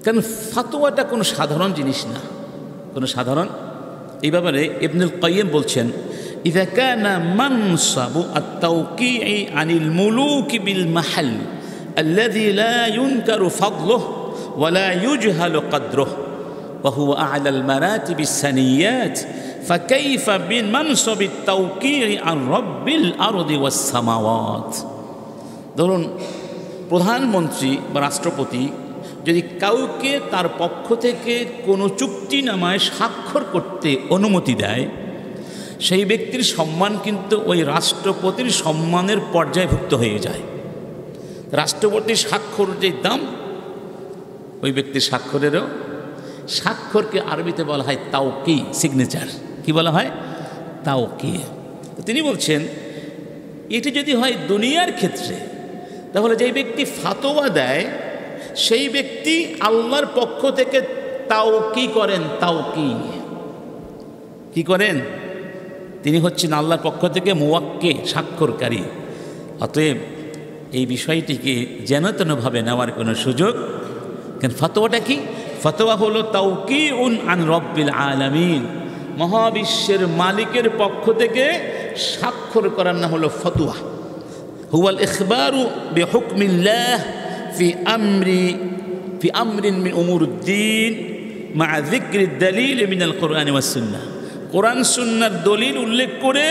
কারণ ফাতোয়াটা কোনো সাধারণ জিনিস না, কোনো সাধারণ। এই ব্যাপারে ইবনুল কাইয়্যিম বলছেন ইযা কানা মানসাবু আত-তাওকিই আনিল মুলুকি বিল মাহাল আল্লাযী লা ইউনকারু ফাদলুহু ওয়া লা ইউজহালু কদরুহু ওয়া হুয়া আ'লাল মারাতিবিস সানিয়াত ফাকাইফা বিমানসাবিত তাওকিই আন রাব্বিল আরদি ওয়াস সামাওয়াত। ধরুন প্রধানমন্ত্রী বা রাষ্ট্রপতি যদি কাউকে তার পক্ষ থেকে কোনো চুক্তিনামায় স্বাক্ষর করতে অনুমতি দেয়, সেই ব্যক্তির সম্মান কিন্তু ওই রাষ্ট্রপতির সম্মানের পর্যায়ভুক্ত হয়ে যায়। রাষ্ট্রপতির স্বাক্ষর যে দাম, ওই ব্যক্তির স্বাক্ষরেরও, স্বাক্ষরকে আরবিতে বলা হয় তাওকি, সিগনেচার। কি বলা হয়? তাওকি। তিনি বলছেন এটি যদি হয় দুনিয়ার ক্ষেত্রে, তাহলে যেই ব্যক্তি ফাতোয়া দেয় সেই ব্যক্তি আল্লাহর পক্ষ থেকে তাওকি করেন। তাওকি কি করেন? তিনি হচ্ছেন আল্লাহর পক্ষ থেকে মুওয়াক্কি, স্বাক্ষরকারী। অতএব এই বিষয়টিকে যেনতেনভাবে নেওয়ার কোনো সুযোগ, কেন ফতোয়াটা কি? ফতোয়া হলো তাওকিউন আন রব্বিল আলামিন, মহাবিশ্বের মালিকের পক্ষ থেকে স্বাক্ষর করার নাম হলো ফতোয়া। হুয়াল ইখবারু বিহুকমিল্লাহ ফি আমরিন মিন উমুরুদ্দিন মা যিকরিদ দালিল মিনাল কুরআন ওয়াস সুন্নাহ। কোরআন সুন্নাহর দলিল উল্লেখ করে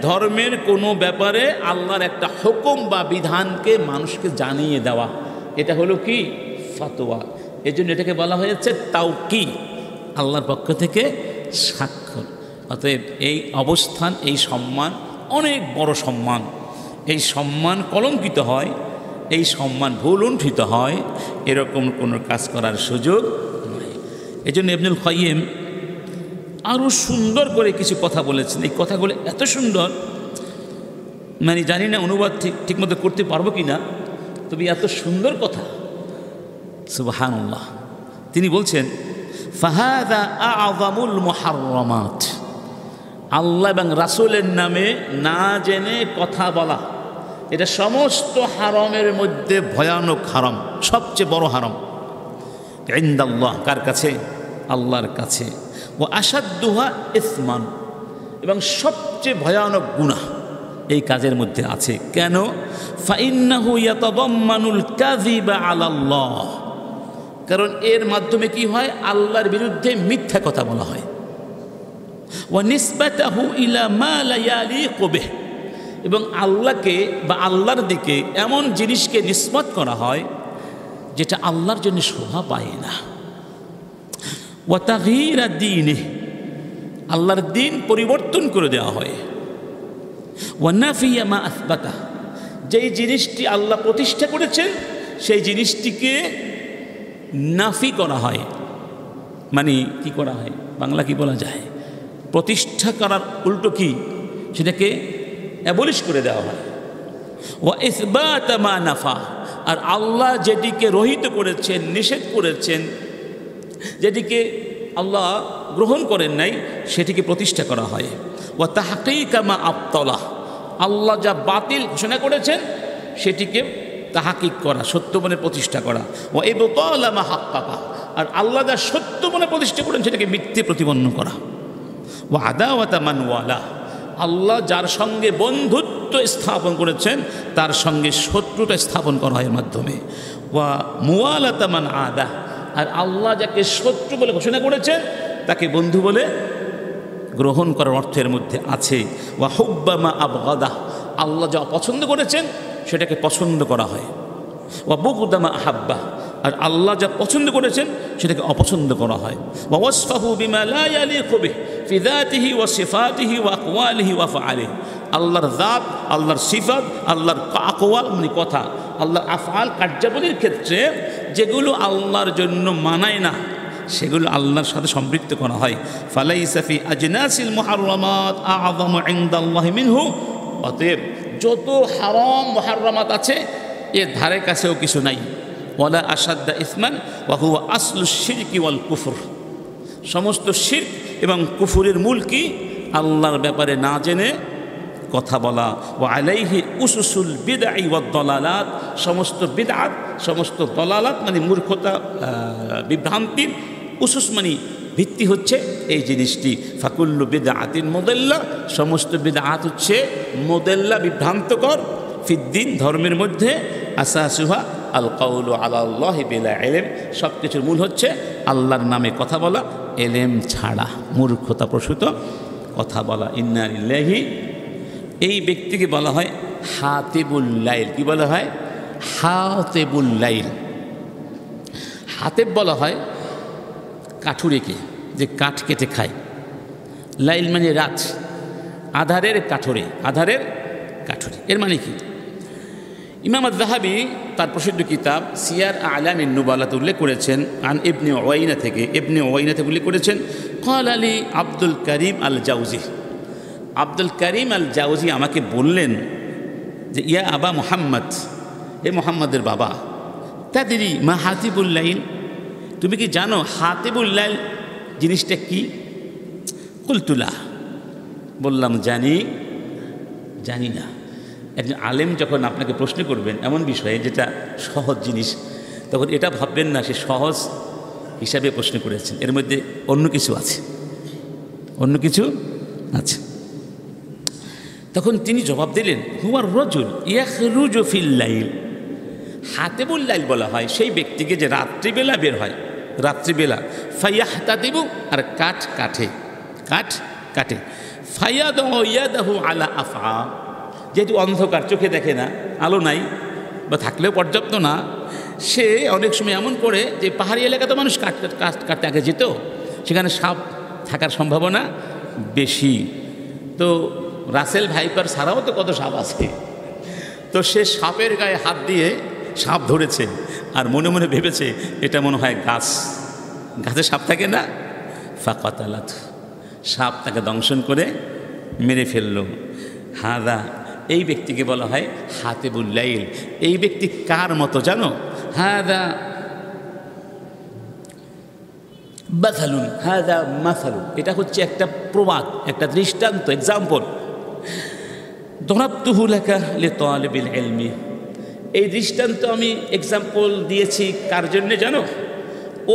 ধর্মের কোনো ব্যাপারে আল্লাহর একটা হুকুম বা বিধানকে মানুষকে জানিয়ে দেওয়া, এটা হলো কি? ফতোয়া। এজন্য এটাকে বলা হয়েছে তাওকি, আল্লাহর পক্ষ থেকে স্বাক্ষর। অতএব এই অবস্থান, এই সম্মান অনেক বড় সম্মান। এই সম্মান কলঙ্কিত হয়, এই সম্মান ভুলুণ্ঠিত হয়, এরকম কোনো কাজ করার সুযোগ নয়। এজন্য ইবনুল কাইয়্যিম আরও সুন্দর করে কিছু কথা বলেছেন। এই কথাগুলো এত সুন্দর, মানে জানি না অনুবাদ ঠিকমতো করতে পারবো কি না, তবে এত সুন্দর কথা, সুবহানাল্লাহ। তিনি বলছেন ফাহাদা আ'যামুল মুহাররামাত, আল্লাহ এবং রাসূলের নামে না জেনে কথা বলা, এটা সমস্ত হারামের মধ্যে ভয়ানক হারাম, সবচেয়ে বড় হারাম। ইনদাল্লাহ, কার কাছে? আল্লাহর কাছে। ও আসাদ্দুহা ইসমান, এবং সবচেয়ে ভয়ানক গুনাহ এই কাজের মধ্যে আছে। কেন? ফাইন্নাহু ইয়াতাদাম্মানুল কাযিবা আলাল্লাহ, কারণ এর মাধ্যমে কি হয়? আল্লাহর বিরুদ্ধে মিথ্যা কথা বলা হয়। ওয়া নিসবাতাহু ইলা মা লা ইয়ালিকু বিহি, এবং আল্লাহকে বা আল্লাহর দিকে এমন জিনিসকে নিসবত করা হয় যেটা আল্লাহর জন্য শোভা পায় না। ওয়া তাগয়ীরা দীনিহি, আল্লাহর দিন পরিবর্তন করে দেওয়া হয়। ওয়া নাফিয়া মা আসবাতা, যেই জিনিসটি আল্লাহ প্রতিষ্ঠা করেছেন সেই জিনিসটিকে নাফি করা হয়। মানে কি করা হয়? বাংলা কি বলা যায়? প্রতিষ্ঠা করার উল্টো কি? সেটাকে অ্যাবলিশ করে দেওয়া হয়। ওয়া ইসবাত মা নাফা, আর আল্লাহ যেটিকে রহিত করেছেন, নিষেধ করেছেন, যেটিকে আল্লাহ গ্রহণ করেন নাই, সেটিকে প্রতিষ্ঠা করা হয়। ওয়া তাহকীক মা আবতালা, আল্লাহ যা বাতিল ঘোষণা করেছেন সেটিকে তাহকীক করা, সত্য মনে প্রতিষ্ঠা করা। ওয়া ইবতালা মা হাক্কাকা, আর আল্লাহ যা সত্য মনে প্রতিষ্ঠা করেন সেটাকে মিথ্যে প্রতিপন্ন করা। ওয়া আদাওয়াতা মান ওয়ালা, আল্লাহ যার সঙ্গে বন্ধুত্ব স্থাপন করেছেন তার সঙ্গে শত্রুতা স্থাপন করা হয় এর মাধ্যমে। ওয়া মুওয়ালাতা মান আদা, আর আল্লাহ যাকে শত্রু বলে ঘোষণা করেছেন তাকে বন্ধু বলে গ্রহণ করার অর্থের মধ্যে আছে। ওয়া হুব্বা মা আবগাদা, আল্লাহ যা পছন্দ করেছেন সেটাকে পছন্দ করা হয়। ওয়া বুগদা মা আহাব্বা, আর আল্লাহ যা পছন্দ করেছেন সেটাকে অপছন্দ করা হয়। ওয়া ওয়াসফাহু বিমা লা ইয়ালিকু বিহি ফি যাতিহি ওয়া সিফাতিহি ওয়া আকওয়ালিহি ওয়া আফআলিহি, আল্লাহর জাত, আল্লাহর সিফাত, আল্লাহর আকওয়াল মানে কথা, আল্লাহর আফআল কার্যাবলীর ক্ষেত্রে যেগুলো আল্লাহর জন্য মানায় না সেগুলো আল্লাহর সাথে সম্পৃক্ত করা হয়। ফালাইসা ফি আজনাসিল মুহাররামাত আ'যামু ইনদাল্লাহি মিনহু, অতএব যত হারাম মুহাররামাত আছে এর ধারে কাছেও কিছু নাই। ওয়ালা আসাদ্দা ইসমান ওয়া হুয়া আসলুশ শিরকি ওয়াল কুফর, সমস্ত শিরক এবং কুফুরের মূল কি? আল্লাহর ব্যাপারে না জেনে কথা বলা। ওয়া আলাইহি উসুসুল বিদআ ওয়াদ দালালাত, সমস্ত বিদআত, সমস্ত দলালাত মানে মূর্খতা, বিভ্রান্তির উসুস মানে ভিত্তি হচ্ছে এই জিনিসটি। ফাকুল্লু বিদআতিন মুদিল্লা, সমস্ত বিদআত হচ্ছে মুদিল্লা, বিভ্রান্তকর। ফিদ্দিন, ধর্মের মধ্যে। আসাসুহা আল কাউলু আলাল্লাহি বিলা ইলম, সব কিছুর মূল হচ্ছে আল্লাহর নামে কথা বলা, এলেম ছাড়া মূর্খতা প্রসূত কথা বলা। ইন্না লিল্লাহি, এই ব্যক্তিকে বলা হয় হাতিবুল লাইল। কি বলা হয়? হাতিবুল লাইল। হাতেব বলা হয় কাঠুরেকে, যে কাঠ কেটে খায়। লাইল মানে রাত, আধারের কাঠুরে, আধারের কাঠুরে। এর মানে কি? ইমাম আয-যাহাবী তার প্রসিদ্ধ কিতাব সিয়ার আ'লামিন নুবালাতে উল্লেখ করেছেন, আন ইবনে উয়াইনা থেকে, ইবনে উয়াইনা থেকে উল্লেখ করেছেন, ক্বালা লি আব্দুল করিম আল জাওজি, আব্দুল করিম আল জাওজি আমাকে বললেন যে ইয়া আবা মুহাম্মদ, এ মুহাম্মদের বাবা, তাদরি মা হাতিবুল লাইল, তুমি কি জানো হাতিবুল লাইল জিনিসটা কি? কুলতু লা, বললাম জানি না। একজন আলেম যখন আপনাকে প্রশ্ন করবেন এমন বিষয়ে যেটা সহজ জিনিস, তখন এটা ভাববেন না সে সহজ হিসাবে প্রশ্ন করেছেন, এর মধ্যে অন্য কিছু আছে, অন্য কিছু আছে। তখন তিনি জবাব দিলেন, হুয়ার রাজুল ইয়াখরুজু ফিল লাইল, হাতিবুল লাইল বলা হয় সেই ব্যক্তিকে যে রাত্রিবেলা বের হয়, রাত্রিবেলা, ফায়াহতাতিবু, আর কাঠ কাটে, ফায়াদু ইয়াদাহু আলা আফআ, যেহেতু অন্ধকার, চোখে দেখে না, আলো নাই বা থাকলেও পর্যাপ্ত না, সে অনেক সময় এমন করে যে পাহাড়ি এলাকা তো মানুষ কাটতে আগে যেত, সেখানে সাপ থাকার সম্ভাবনা বেশি। তো রাসেল ভাইপার ছাড়াও তো কত সাপ আছে, তো সে সাপের গায়ে হাত দিয়ে সাপ ধরেছে আর মনে মনে ভেবেছে এটা মনে হয় গাছে সাপ থাকে না, ফাকাতালাত, সাপ তাকে দংশন করে মেরে ফেলল। হাদা, এই ব্যক্তিকে বলা হয় হাতিবুল লাইল। এই ব্যক্তি কার মতো জানো? হাদা মাসালুন, হাদা মাসালুন, এটা হচ্ছে একটা প্রবাদ, একটা দৃষ্টান্ত, এক্সাম্পল। দরাবতুহু লাকা লিতালিবিল ইলমি, এই দৃষ্টান্ত আমি এক্সাম্পল দিয়েছি কার জন্য জানো?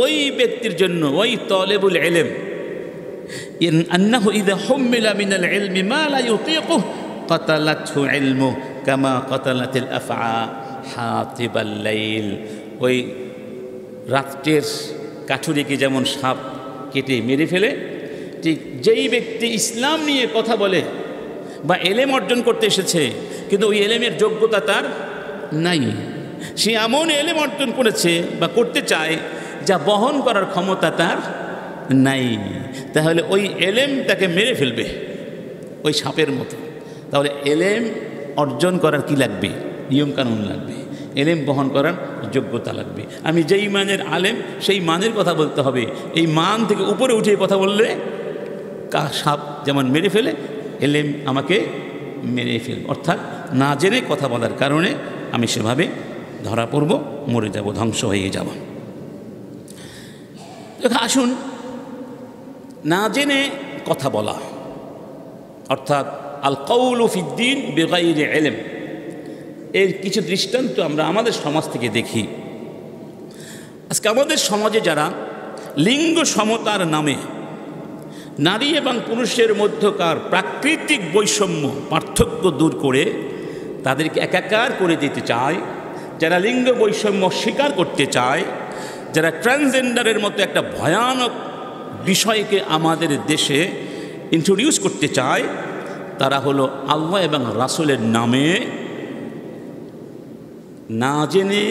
ওই ব্যক্তির জন্য, ওই তালিবুল ইলম, ইন আন্নাহু ইযা হুমিলা মিনাল ইলমি মা লা ইউতিকু কাতালাতহু ইলমু কামা কাতালাতিল আফআ হাতিবাল লাইল। ওই রাত্রের কাঠুরিকে যেমন সাপ কেটে মেরে ফেলে, ঠিক যেই ব্যক্তি ইসলাম নিয়ে কথা বলে বা এলেম অর্জন করতে এসেছে কিন্তু ওই এলেমের যোগ্যতা তার নাই, সে এমন এলেম অর্জন করেছে বা করতে চায় যা বহন করার ক্ষমতা তার নাই, তাহলে ওই এলেম তাকে মেরে ফেলবে ওই সাপের মতো। তাহলে এলেম অর্জন করার কি লাগবে? নিয়মকানুন লাগবে, এলেম বহন করার যোগ্যতা লাগবে। আমি যেই মানের আলেম সেই মানের কথা বলতে হবে, এই মান থেকে উপরে উঠে কথা বললে সাপ যেমন মেরে ফেলে, এলেম আমাকে মেরে ফেলবে। অর্থাৎ না জেনে কথা বলার কারণে আমি সেভাবে ধরা পড়ব, মরে যাব, ধ্বংস হয়ে যাব। আসুন, না জেনে কথা বলা অর্থাৎ আল কাউলু ফিদ্দিন বিগাইরি ইলম, এর কিছু দৃষ্টান্ত আমরা আমাদের সমাজ থেকে দেখি। আজকে আমাদের সমাজে যারা লিঙ্গ সমতার নামে নারী এবং পুরুষের মধ্যকার প্রাকৃতিক বৈষম্য পার্থক্য দূর করে তাদেরকে একাকার করে দিতে চায়, যারা লিঙ্গ বৈষম্য স্বীকার করতে চায়, যারা ট্রান্সজেন্ডারের মতো একটা ভয়ানক বিষয়কে আমাদের দেশে ইন্ট্রোডিউস করতে চায়, তারা হলো আল্লাহ এবং রাসূলের নামে না জেনে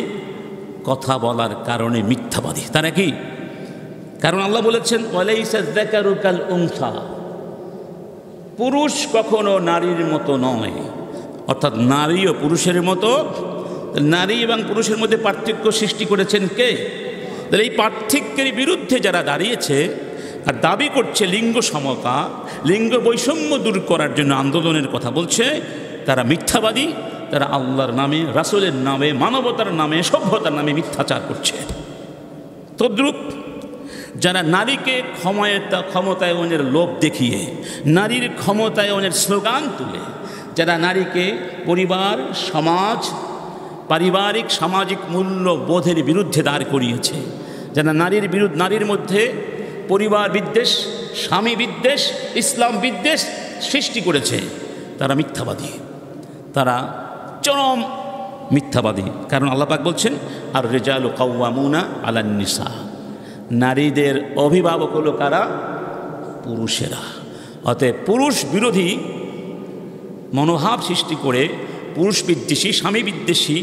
কথা বলার কারণে মিথ্যাবাদী। তারা কি? কারণ আল্লাহ বলেছেন ওয়ালাইসা যাকারু কাল উনসা, পুরুষ কখনো নারীর মতো নয়, অর্থাৎ নারীও পুরুষের মতো। নারী এবং পুরুষের মধ্যে পার্থক্য সৃষ্টি করেছেন কে? তাহলে এই পার্থক্যের বিরুদ্ধে যারা দাঁড়িয়েছে আর দাবি করছে লিঙ্গ সমতা, লিঙ্গ বৈষম্য দূর করার জন্য আন্দোলনের কথা বলছে, তারা মিথ্যাবাদী। তারা আল্লাহর নামে, রাসূলের নামে, মানবতার নামে, সভ্যতার নামে মিথ্যাচার করছে। তদ্রূপ যারা নারীকে ক্ষমতায়নের লোভ দেখিয়ে, নারীর ক্ষমতায়নের স্লোগান তুলে, যারা নারীকে পরিবার, সমাজ, পারিবারিক সামাজিক মূল্যবোধের বিরুদ্ধে দাঁড় করিয়েছে, যারা নারীর মধ্যে পরিবার বিদ্বেষ, স্বামী বিদ্বেষ, ইসলাম বিদ্বেষ সৃষ্টি করেছে, তারা মিথ্যাবাদী, তারা চরম মিথ্যাবাদী। কারণ আল্লাহ পাক বলছেন আর রিজালু কাওয়ামুনা আলান নিসা, নারীদের অভিভাবক হলো কারা? পুরুষেরা। অতএব পুরুষ বিরোধী মনোভাব সৃষ্টি করে পুরুষ বিদ্বেষী, স্বামী বিদ্বেষী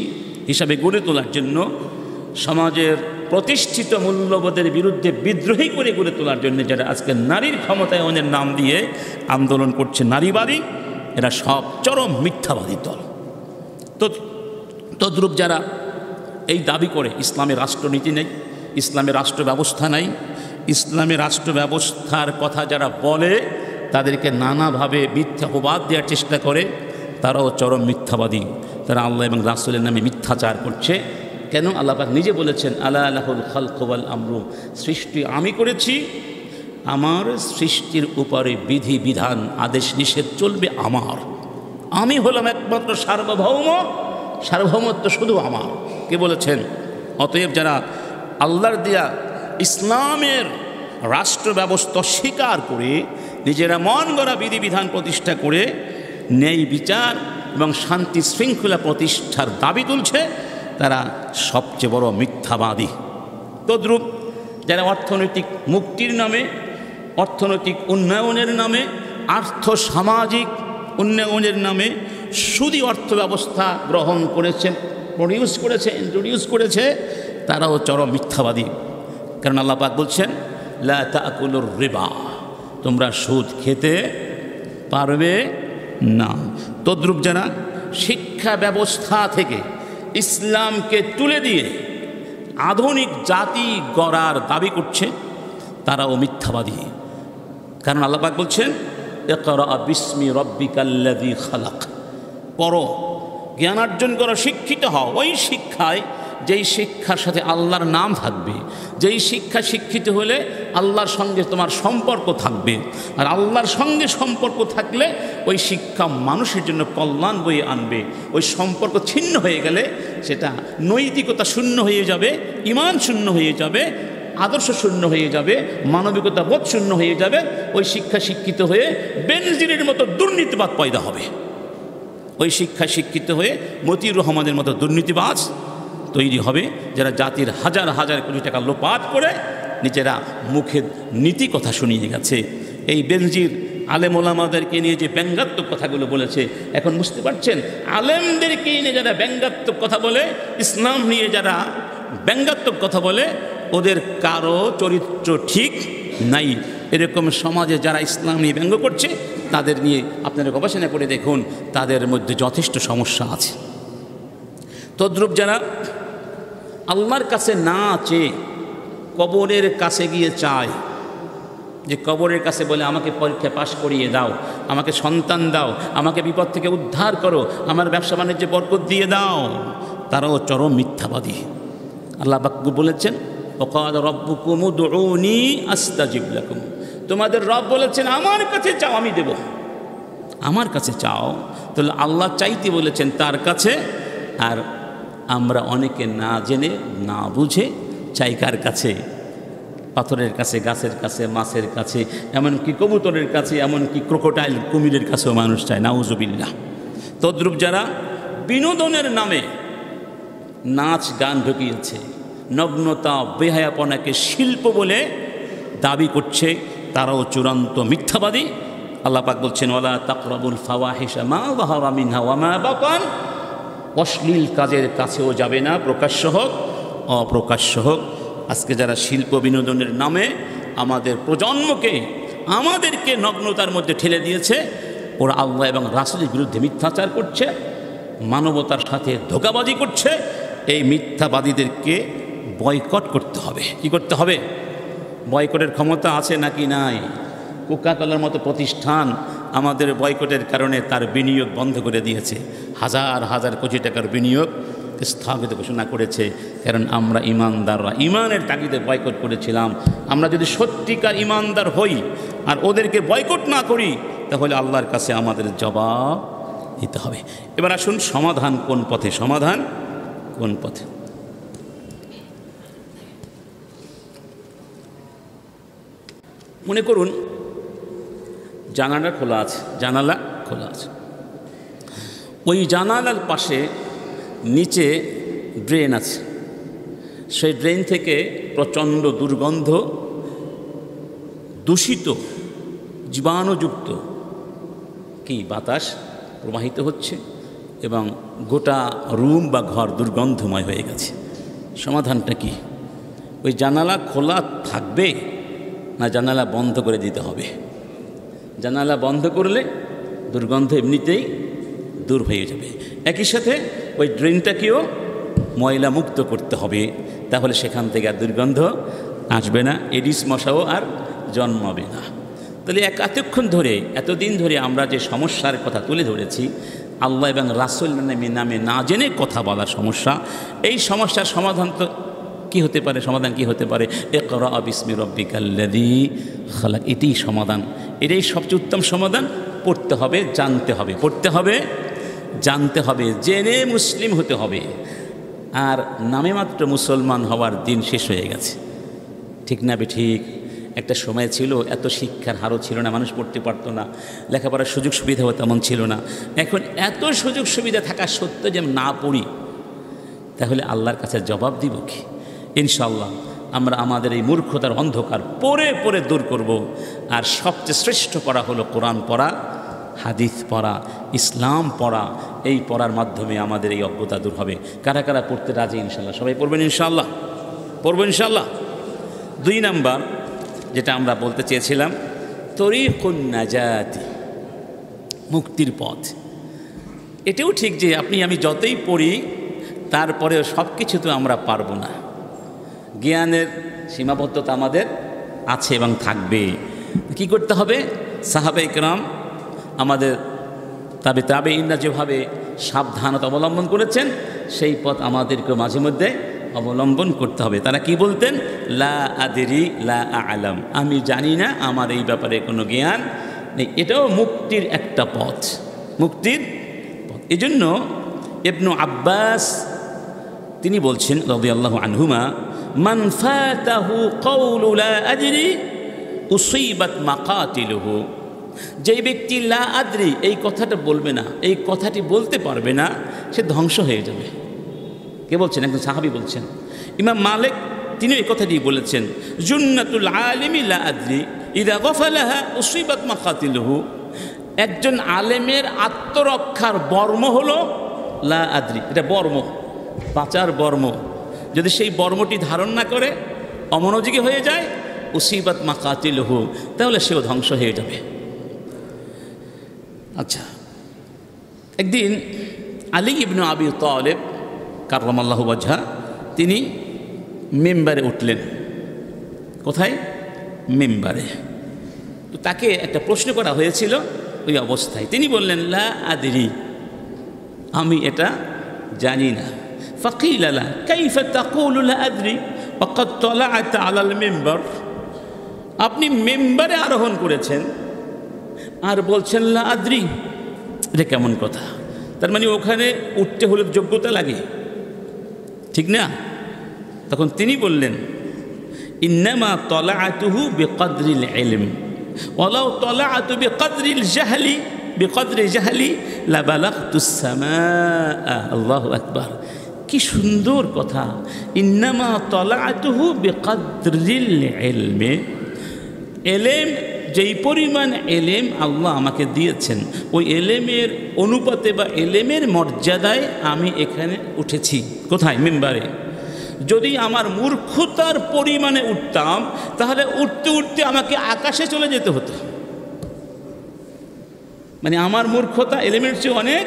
হিসাবে গড়ে তোলার জন্য সমাজের প্রতিষ্ঠিত মূল্যবোধের বিরুদ্ধে বিদ্রোহী করে গড়ে তোলার জন্য যারা আজকে নারীর ক্ষমতায়নের নাম দিয়ে আন্দোলন করছে নারীবাদী, এরা সব চরম মিথ্যাবাদী দল। তদ্রূপ যারা এই দাবি করে ইসলামের রাষ্ট্রনীতি নেই, ইসলামের রাষ্ট্র ব্যবস্থা নাই, ইসলামের রাষ্ট্র ব্যবস্থার কথা যারা বলে তাদেরকে নানাভাবে মিথ্যা অপবাদ দেওয়ার চেষ্টা করে, তারাও চরম মিথ্যাবাদী। তারা আল্লাহ এবং রাসূলের নামে মিথ্যাচার করছে। কেন? আল্লাহ পাক নিজে বলেছেন, আলা লাহুল খালকু ওয়াল আমরু, সৃষ্টি আমি করেছি, আমার সৃষ্টির উপরে বিধি বিধান আদেশ নিষেধ চলবে আমার। আমি হলাম একমাত্র সার্বভৌম, সার্বভৌমত্ব শুধু আমার। কে বলেছেন? অতএব যারা আল্লাহর দেয়া ইসলামের রাষ্ট্র ব্যবস্থা স্বীকার করে নিজেরা মন গড়া বিধিবিধান প্রতিষ্ঠা করে ন্যায় বিচার এবং শান্তি শৃঙ্খলা প্রতিষ্ঠার দাবি তুলছে, তারা সবচেয়ে বড় মিথ্যাবাদী। তদ্রূপ যারা অর্থনৈতিক মুক্তির নামে, অর্থনৈতিক উন্নয়নের নামে, আর্থ সামাজিক উন্নয়নের নামে সুদী অর্থ ব্যবস্থা গ্রহণ করেছেন, ইন্ট্রোডিউস করেছে, তারাও চরম মিথ্যাবাদী। কারণ আল্লাহ পাক বলছেন, লা তাকুলুর রিবা, তোমরা সুদ খেতে পারবে না। তদ্রূপ যারা শিক্ষা ব্যবস্থা থেকে ইসলামকে তুলে দিয়ে আধুনিক জাতি গড়ার দাবি করছে, তারাও মিথ্যাবাদী। কারণ আল্লাহ পাক বলছেন, ইকরা বিসমি রাব্বিকাল্লাযী খালাক, পড়ো, জ্ঞানার্জন করো, শিক্ষিত হও। ওই শিক্ষায়, যেই শিক্ষার সাথে আল্লাহর নাম থাকবে, যেই শিক্ষা শিক্ষিত হলে আল্লাহর সঙ্গে তোমার সম্পর্ক থাকবে, আর আল্লাহর সঙ্গে সম্পর্ক থাকলে ওই শিক্ষা মানুষের জন্য কল্যাণ বয়ে আনবে। ওই সম্পর্ক ছিন্ন হয়ে গেলে সেটা নৈতিকতা শূন্য হয়ে যাবে, ঈমান শূন্য হয়ে যাবে, আদর্শ শূন্য হয়ে যাবে, মানবিকতা বোধ শূন্য হয়ে যাবে। ওই শিক্ষা শিক্ষিত হয়ে বেনজিরের মতো দুর্নীতিবাদ পয়দা হবে। ওই শিক্ষা শিক্ষিত হয়ে মতিউর রহমানের মতো দুর্নীতিবাজ তৈরি হবে, যারা জাতির হাজার হাজার কোটি টাকা লোপাট করে নিজেরা মুখে নীতি কথা শুনিয়ে গেছে। এই বেনজির আলেম ওলামাদেরকে নিয়ে যে ব্যঙ্গাত্মক কথাগুলো বলেছে, এখন বুঝতে পারছেন, আলেমদেরকে নিয়ে যারা ব্যঙ্গাত্মক কথা বলে, ইসলাম নিয়ে যারা ব্যঙ্গাত্মক কথা বলে, ওদের কারো চরিত্র ঠিক নাই। এরকম সমাজে যারা ইসলাম নিয়ে ব্যঙ্গ করছে, তাদের নিয়ে আপনারা গবেষণা করে দেখুন, তাদের মধ্যে যথেষ্ট সমস্যা আছে। তদ্রূপ যারা আল্লাহর কাছে না চেয়ে কবরের কাছে গিয়ে চায়, যে কবরের কাছে বলে আমাকে পরীক্ষা পাশ করিয়ে দাও, আমাকে সন্তান দাও, আমাকে বিপদ থেকে উদ্ধার করো, আমার ব্যবসা বাণিজ্যে বরকত দিয়ে দাও, তারাও চরম মিথ্যাবাদী। আল্লাহ পাক বলেছেন, ওয়াকালা রাব্বুকুম উদউনি আস্তাজিব লাকুম, তোমাদের রব বলেছেন আমার কাছে চাও আমি দেব। আমার কাছে চাও, তাহলে আল্লাহ চাইতে বলেছেন তার কাছে, আর আমরা অনেকে না জেনে না বুঝে চাই কার কাছে? পাথরের কাছে, গাছের কাছে, মাছের কাছে, এমনকি কবুতরের কাছে, এমনকি ক্রোকোডাইল কুমিরের কাছেও মানুষ চায়, নাউজুবিল্লাহ। তদ্রূপ যারা বিনোদনের নামে নাচ গান ঢুকিয়েছে, নগ্নতা বেহায়াপনাকে শিল্প বলে দাবি করছে, তারাও চূড়ান্ত মিথ্যাবাদী। আল্লাহ পাক বলছেন, ওয়ালা তাকরাবুল ফাওয়াহিশা মা যাহারা মিনহা ওয়া মা বাতান, অশ্লীল কাজের কাছেও যাবে না, প্রকাশ্য হোক অপ্রকাশ্য হোক। আজকে যারা শিল্প বিনোদনের নামে আমাদের প্রজন্মকে, আমাদেরকে নগ্নতার মধ্যে ঠেলে দিয়েছে, ওরা আল্লাহ এবং রাসূলের বিরুদ্ধে মিথ্যাচার করছে, মানবতার সাথে ধোঁকাবাজি করছে। এই মিথ্যাবাদীদেরকে বয়কট করতে হবে। কি করতে হবে? বয়কটের ক্ষমতা আছে নাকি নাই? কোকাকোলার মতো প্রতিষ্ঠান আমাদের বয়কটের কারণে তার বিনিয়োগ বন্ধ করে দিয়েছে, হাজার হাজার কোটি টাকার বিনিয়োগ স্থগিত ঘোষণা করেছে। কারণ আমরা ইমানদাররা ইমানের তাগিদে বয়কট করেছিলাম। আমরা যদি সত্যিকার ইমানদার হই আর ওদেরকে বয়কট না করি, তাহলে আল্লাহর কাছে আমাদের জবাব দিতে হবে। এবার আসুন, সমাধান কোন পথে? সমাধান কোন পথে? মনে করুন জানালা খোলা আছে, জানালা খোলা আছে, ওই জানালার পাশে নিচে ড্রেন আছে, সেই ড্রেন থেকে প্রচণ্ড দুর্গন্ধ, দূষিত জীবাণুযুক্ত কি বাতাস প্রবাহিত হচ্ছে এবং গোটা রুম বা ঘর দুর্গন্ধময় হয়ে গেছে। সমাধানটা কি? ওই জানালা খোলা থাকবে না জানালা বন্ধ করে দিতে হবে? জানালা বন্ধ করলে দুর্গন্ধ এমনিতেই দূর হয়ে যাবে। একই সাথে ওই ড্রেনটাকেও ময়লা মুক্ত করতে হবে, তাহলে সেখান থেকে আর দুর্গন্ধ আসবে না, এডিস মশাও আর জন্মাবে না। তাহলে এতক্ষণ ধরে এতদিন ধরে আমরা যে সমস্যার কথা তুলে ধরেছি, আল্লাহ এবং রাসূল নামে না জেনে কথা বলার সমস্যা, এই সমস্যার সমাধান তো কী হতে পারে? সমাধান কি হতে পারে? ইকরা বিসমি রাব্বিকাল্লাযী খালাক, এটাই সমাধান, এটাই সবচেয়ে উত্তম সমাধান। পড়তে হবে, জানতে হবে, পড়তে হবে, জানতে হবে, জেনে মুসলিম হতে হবে। আর নামে মাত্র মুসলমান হওয়ার দিন শেষ হয়ে গেছে, ঠিক না ঠিক? একটা সময় ছিল এত শিক্ষার হারও ছিল না, মানুষ পড়তে পারতো না, লেখাপড়ার সুযোগ সুবিধাও তেমন ছিল না। এখন এত সুযোগ সুবিধা থাকা সত্ত্বেও যে না পড়ি, তাহলে আল্লাহর কাছে জবাব দিব কি? ইনশাআল্লাহ আমরা আমাদের এই মূর্খতার অন্ধকার পড়ে পড়ে দূর করব। আর সবচেয়ে শ্রেষ্ঠ পড়া হলো কোরআন পড়া, হাদিস পড়া, ইসলাম পড়া। এই পড়ার মাধ্যমে আমাদের এই অজ্ঞতা দূর হবে। কারা কারা পড়তে রাজি? ইনশাআল্লাহ সবাই পড়বেন, ইনশাআল্লাহ পড়বো ইনশাআল্লাহ। 2 নাম্বার যেটা আমরা বলতে চেয়েছিলাম, তরিকুন নাজাতি, মুক্তির পথ। এটাও ঠিক যে আপনি আমি যতই পড়ি তারপরেও সব কিছু তো আমরা পারবো না, জ্ঞানের সীমাবদ্ধতা আমাদের আছে এবং থাকবে। কি করতে হবে? সাহাবায়ে কেরাম, আমাদের তাবেঈনরা যেভাবে সাবধানতা অবলম্বন করেছেন, সেই পথ আমাদেরকে মাঝে মধ্যে অবলম্বন করতে হবে। তারা কি বলতেন? লা আদরি লা আ'লাম, আমি জানি না, আমার এই ব্যাপারে কোনো জ্ঞান নেই। এটাও মুক্তির একটা পথ, মুক্তির পথ। এজন্য ইবনু আব্বাস তিনি বলছেন রাদিয়াল্লাহু আনহুমা, মান ফাতাহু কওলু লা আদরি উসিবাত মাকাতিলুহু, যেই ব্যক্তি লা আদরি এই কথাটা বলবে না, এই কথাটি বলতে পারবে না, সে ধ্বংস হয়ে যাবে। কে বলছেন? একজন সাহাবী বলছেন। ইমাম মালিক তিনি এই কথাটি বলেছেন, জুন্নাতুল আলিমি লা আদরি ইযা গাফালাহা উসিবাত মাকাতিলুহু, একজন আলেমের আত্মরক্ষার বর্ম হলো লা আদরি। এটা বর্ম, বাঁচার বর্ম। যদি সেই বর্মটি ধারণ না করে অমনোযোগী হয়ে যায়, উসিবাত মাকাতিলুহু, তাহলে সেও ধ্বংস হয়ে যাবে। আচ্ছা, একদিন আলী ইবনে আবি তালেব কাররামাল্লাহু ওয়াজহা তিনি মিম্বারে উঠলেন। কোথায়? মিম্বারে। তো তাকে একটা প্রশ্ন করা হয়েছিল ওই অবস্থায়। তিনি বললেন, লা আদরি, আমি এটা জানি না। ফাকিল লা কাইফা তাকুলু লা আদরি ওয়াকাদ তালা'তা আলাল মিম্বার, আপনি মিম্বারে আরোহণ করেছেন আর বলছেন লা আদরি, এটা কেমন কথা? তার মানে ওখানে উঠতে হলে যোগ্যতা লাগে, ঠিক না? তখন তিনি বললেন, ইন্নামা তালা'তুহু বিকদরিল ইলম ওয়ালাউ তালা'তু বিকদরিল জাহলি বিকদরি জাহলি লাবালাগতুস সামাআ। আল্লাহু আকবার, কি সুন্দর কথা! ইন্নামা তালা'তুহু বিকদরিল ইলমি, এলেম, যেই পরিমাণ এলেম আল্লাহ আমাকে দিয়েছেন, ওই এলেমের অনুপাতে বা এলেমের মর্যাদায় আমি এখানে উঠেছি। কোথায়? মিম্বারে। যদি আমার মূর্খতার পরিমাণে উঠতাম, তাহলে উঠতে উঠতে আমাকে আকাশে চলে যেতে হতো। মানে আমার মূর্খতা এলেমের চেয়ে অনেক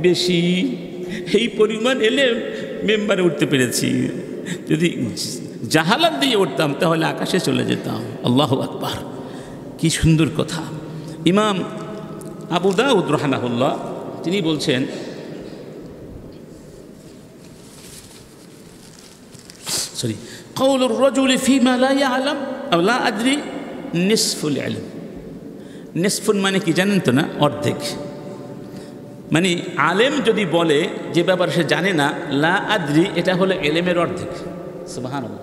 বেশি, এই পরিমাণ এলেম মিম্বারে উঠতে পেরেছি। যদি জাহালাত দিয়ে উঠতাম তাহলে আকাশে চলে যেতাম। আল্লাহু আকবার, কি সুন্দর কথা! ইমাম আবু দাউদ রাহিমাহুল্লাহ তিনি বলছেন, কাউলুর রাজুলি ফিমা লা ইয়ালাম আও লা আদরি নিসফুল ইলম। নিসফুন মানে কি জানেন তো না? অর্ধেক। মানে আলেম যদি বলে যে ব্যাপারে সে জানে না, লা আদরি, এটা হলো এলেমের অর্ধেক। সুবহানাল্লাহ।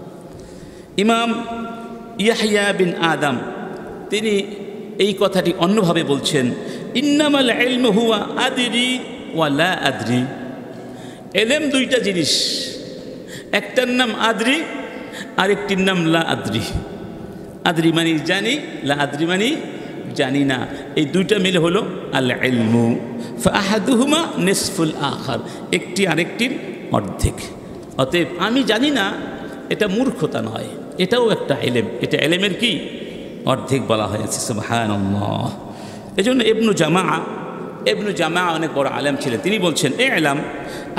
ইমাম ইয়াহইয়া বিন আদম তিনি এই কথাটি অন্যভাবে বলছেন, ইন্নামাল ইলমু হুয়া আদরি ওয়া লা আদরি। এলেম দুইটা জিনিস, একটার নাম আদরি, আরেকটির নাম লা আদরি। আদরি মানে জানি, লা আদরি মানে জানি না। এই দুইটা মিলে হলো আল ইলমু, ফাআহাদুহুমা নিসফুল আখার, একটি আরেকটির অর্ধেক। অতএব আমি জানি না, এটা মূর্খতা নয়, এটাও একটা এলেম। এটা এলেমের কি অর্ধেক বলা হয়েছে। সুবহানাল্লাহ। এই জন্য ইবনু জামা অনেক বড় আলেম ছিলেন, তিনি বলছেন ইলাম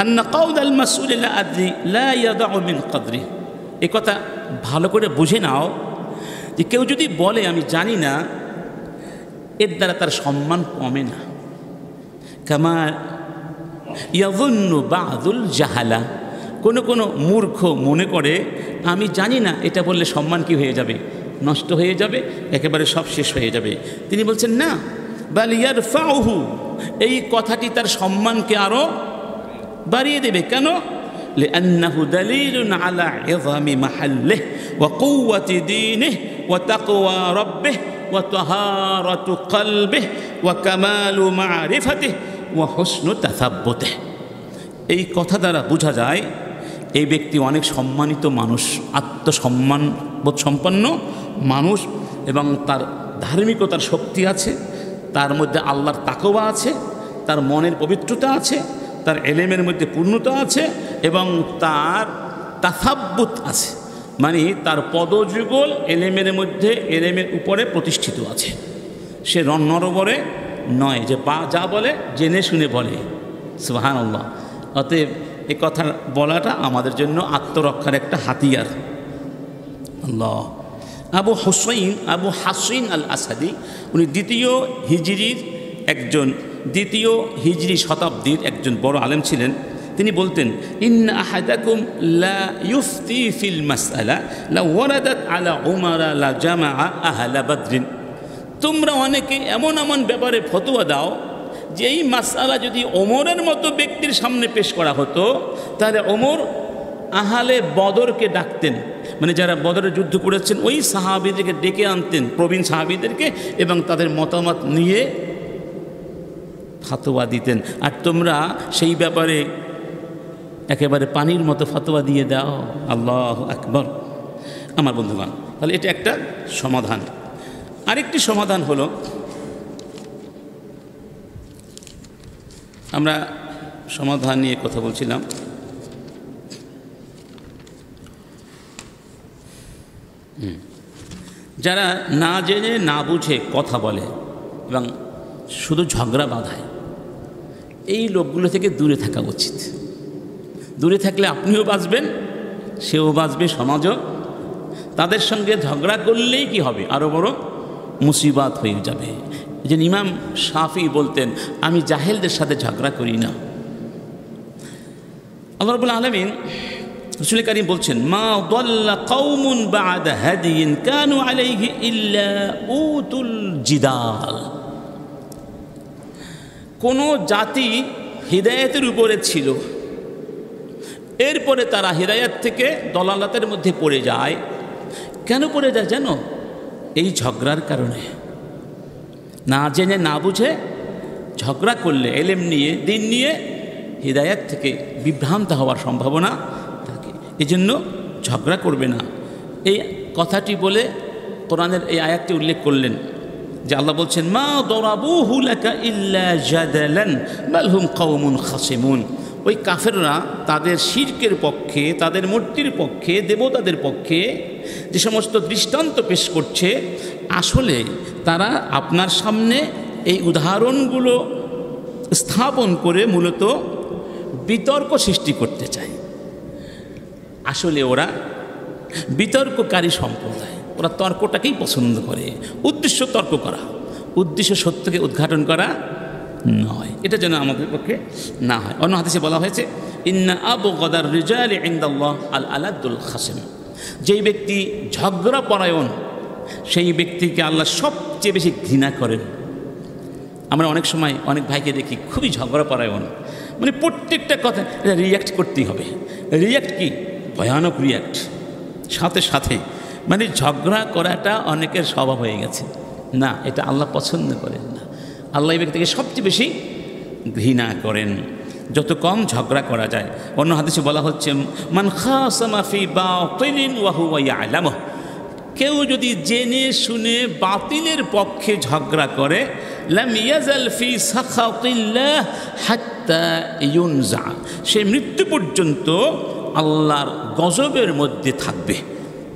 আন্না কাউল আল মাসউল লা আদরি লা ইয়াদাউ মিন কদরি। এই কথা ভালো করে বুঝে নাও যে কেউ যদি বলে আমি জানি না, এর দ্বারা তার সম্মান কমে না। কামা ইয়াযুন্নু বা'দুল জাহালা, কোনো মূর্খ মনে করে আমি জানি না, এটা বললে সম্মান কি হয়ে যাবে, নষ্ট হয়ে যাবে, একেবারে সব শেষ হয়ে যাবে। তিনি বলছেন না, বাল ইয়ারফাউহু, এই কথাটি তার সম্মানকে আরো বাড়িয়ে দেবে। কেন? লিআন্নাহু দালিলুন আলা ইযামি মাহাল্লিহি ওয়া কুওয়াতি দীনিহি ওয়া তাকওয়া রাব্বিহি ওয়া তাহারাতু কলবিহি ওয়া কামালু মা'রিফাতিহি ওয়া হুসনু তাসাব্বুতিহি। এই কথা দ্বারা বোঝা যায় এই ব্যক্তি অনেক সম্মানিত মানুষ, আত্মসম্মানবোধ সম্পন্ন মানুষ, এবং তার ধার্মিকতার শক্তি আছে, তার মধ্যে আল্লাহর তাকওয়া আছে, তার মনের পবিত্রতা আছে, তার এলেমের মধ্যে পূর্ণতা আছে, এবং তার তাসাব্বুত আছে, মানে তার পদযুগল এলেমের মধ্যে এলেমের উপরে প্রতিষ্ঠিত আছে। সে নরবরে নয় যে যা বলে জেনে শুনে বলে। সুবহানাল্লাহ। অতএব এ কথা বলাটা আমাদের জন্য আত্মরক্ষার একটা হাতিয়ার। আল্লাহ। আবু হাসিন আল আসাদি, উনি দ্বিতীয় হিজরি শতাব্দীর একজন বড় আলেম ছিলেন। তিনি বলতেন ইন্না আহাদাকুম লা ইউফতি ফিল মাসআলা লা ওয়ারাদাত আলা উমারা লা জামাআ আহলা বদরিন। তোমরা অনেকে এমন ব্যাপারে ফতোয়া দাও যে এই মাসআলা যদি ওমরের মতো ব্যক্তির সামনে পেশ করা হতো, তাহলে ওমর আহলে বদরকে ডাকতেন, মানে যারা বদরে যুদ্ধ করেছেন ওই সাহাবীদেরকে ডেকে আনতেন, প্রবীণ সাহাবীদেরকে, এবং তাদের মতামত নিয়ে ফতোয়া দিতেন। আর তোমরা সেই ব্যাপারে একেবারে পানির মতো ফতোয়া দিয়ে দাও। আল্লাহু আকবার। আমার বন্ধুগণ, তাহলে এটা একটা সমাধান। আরেকটি সমাধান হলো, আমরা সমাধান নিয়ে কথা বলছিলাম, যারা না জেনে না বুঝে কথা বলে এবং শুধু ঝগড়া বাঁধায়, এই লোকগুলো থেকে দূরে থাকা উচিত। দূরে থাকলে আপনিও বাঁচবেন, সেও বাঁচবে, সমাজও। তাদের সঙ্গে ঝগড়া করলেই কি হবে, আরও বড় মুসিবাত হয়ে যাবে। এই যে ইমাম শাফি বলতেন আমি জাহেলদের সাথে ঝগড়া করি না। আল্লাহ রাব্বুল আলামিন, রাসূল কারীম বলছেন মা দাল্লা কওমুন বা'দা হাদিয়িন কানু আলাইহি ইল্লা উতুল জিদাল। কোন জাতি হিদায়াতের উপরে ছিল, এরপরে তারা হিদায়াত থেকে দলালাতের মধ্যে পড়ে যায়। কেন পড়ে যায় জানো? এই ঝগড়ার কারণে। না জেনে না বুঝে ঝগড়া করলে এলেম নিয়ে, দিন নিয়ে, হিদায়াত থেকে বিভ্রান্ত হওয়ার সম্ভাবনা থাকে। এই জন্য ঝগড়া করবে না। এই কথাটি বলে কোরআনের এই আয়াতটি উল্লেখ করলেন যে আল্লাহ বলছেন মা দরাবুহু লাকা ইল্লা জাদালান বাল হুম কওমুন খাসিমুন। ওই কাফেররা তাদের শিরকের পক্ষে, তাদের মূর্তির পক্ষে, দেবতাদের পক্ষে যে সমস্ত দৃষ্টান্ত পেশ করছে, আসলে তারা আপনার সামনে এই উদাহরণগুলো স্থাপন করে মূলত বিতর্ক সৃষ্টি করতে চায়। আসলে ওরা বিতর্ককারী সম্প্রদায়, ওরা তর্কটাকেই পছন্দ করে। উদ্দেশ্য তর্ক করা, উদ্দেশ্য সত্যকে উদ্ঘাটন করা নয়। এটা যেন আমাদের পক্ষে না হয়। অন্য হাদিসে বলা হয়েছে ইন্না আবগাদার রিজালি ইনদাল্লাহ আল আলাদুল খাসিম। যেই ব্যক্তি ঝগড়া পরায়ণ, সেই ব্যক্তিকে আল্লাহ সবচেয়ে বেশি ঘৃণা করেন। আমরা অনেক সময় অনেক ভাইকে দেখি খুবই ঝগড়া পরায়ণ, মানে প্রত্যেকটা কথা রিয়্যাক্ট করতেই হবে। রিয়্যাক্ট কি? ভয়ানক রিয়্যাক্ট, সাথে সাথে, মানে ঝগড়া করাটা অনেকের স্বভাব হয়ে গেছে। না, এটা আল্লাহ পছন্দ করেন না। আল্লাহ এই ব্যক্তিকে সবচেয়ে বেশি ঘৃণা করেন। যত কম ঝগড়া করা যায়। অন্য হাদিসে বলা হচ্ছে মান খাসামা ফি বাতিলিন ওয়া হুয়া ইয়ালামু। কেউ যদি জেনে শুনে বাতিলের পক্ষে ঝগড়া করে, লাম ইয়াজাল ফি সাখাতিল্লাহ হাত্তা ইউনজা, সে মৃত্যু পর্যন্ত আল্লাহর গজবের মধ্যে থাকবে।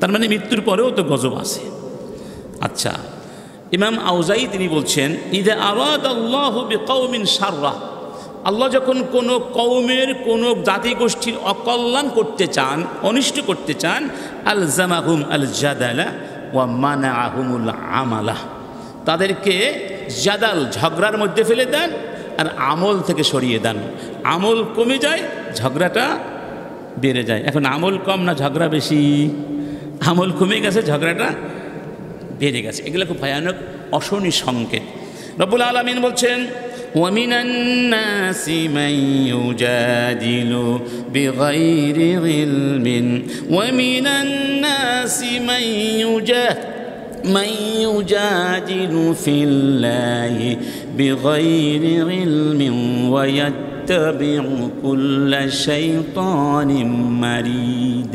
তার মানে মৃত্যুর পরেও তো গজব আছে। আচ্ছা, ইমাম আউজাই তিনি বলছেন, ইদা আরাদাল্লাহু বিকওমিন শাররা, আল্লাহ যখন কোনো কওমের কোনো জাতিগোষ্ঠীর অকল্যাণ করতে চান, অনিষ্ট করতে চান, আলজামাহুম আল জাদালা ওয়া মানাআহুমুল আমালা, তাদেরকে জাদাল ঝগড়ার মধ্যে ফেলে দেন আর আমল থেকে সরিয়ে দেন। আমল কমে যায়, ঝগড়াটা বেড়ে যায়। এখন আমল কম না ঝগড়া বেশি? আমল কমে গেছে, ঝগড়াটা বেড়ে গেছে। এগুলো খুব ভয়ানক অশনি সংকেত। রব্বুল আলামিন বলছেন, وَمِنَ النَّاسِ مَن يُجَادِلُ بِغَيْرِ عِلْمٍ وَمِنَ النَّاسِ مَن يُجَادِلُ فِي اللَّهِ بِغَيْرِ عِلْمٍ وَيَتَّبِعُ كُلَّ شَيْطَانٍ مَرِيدٍ।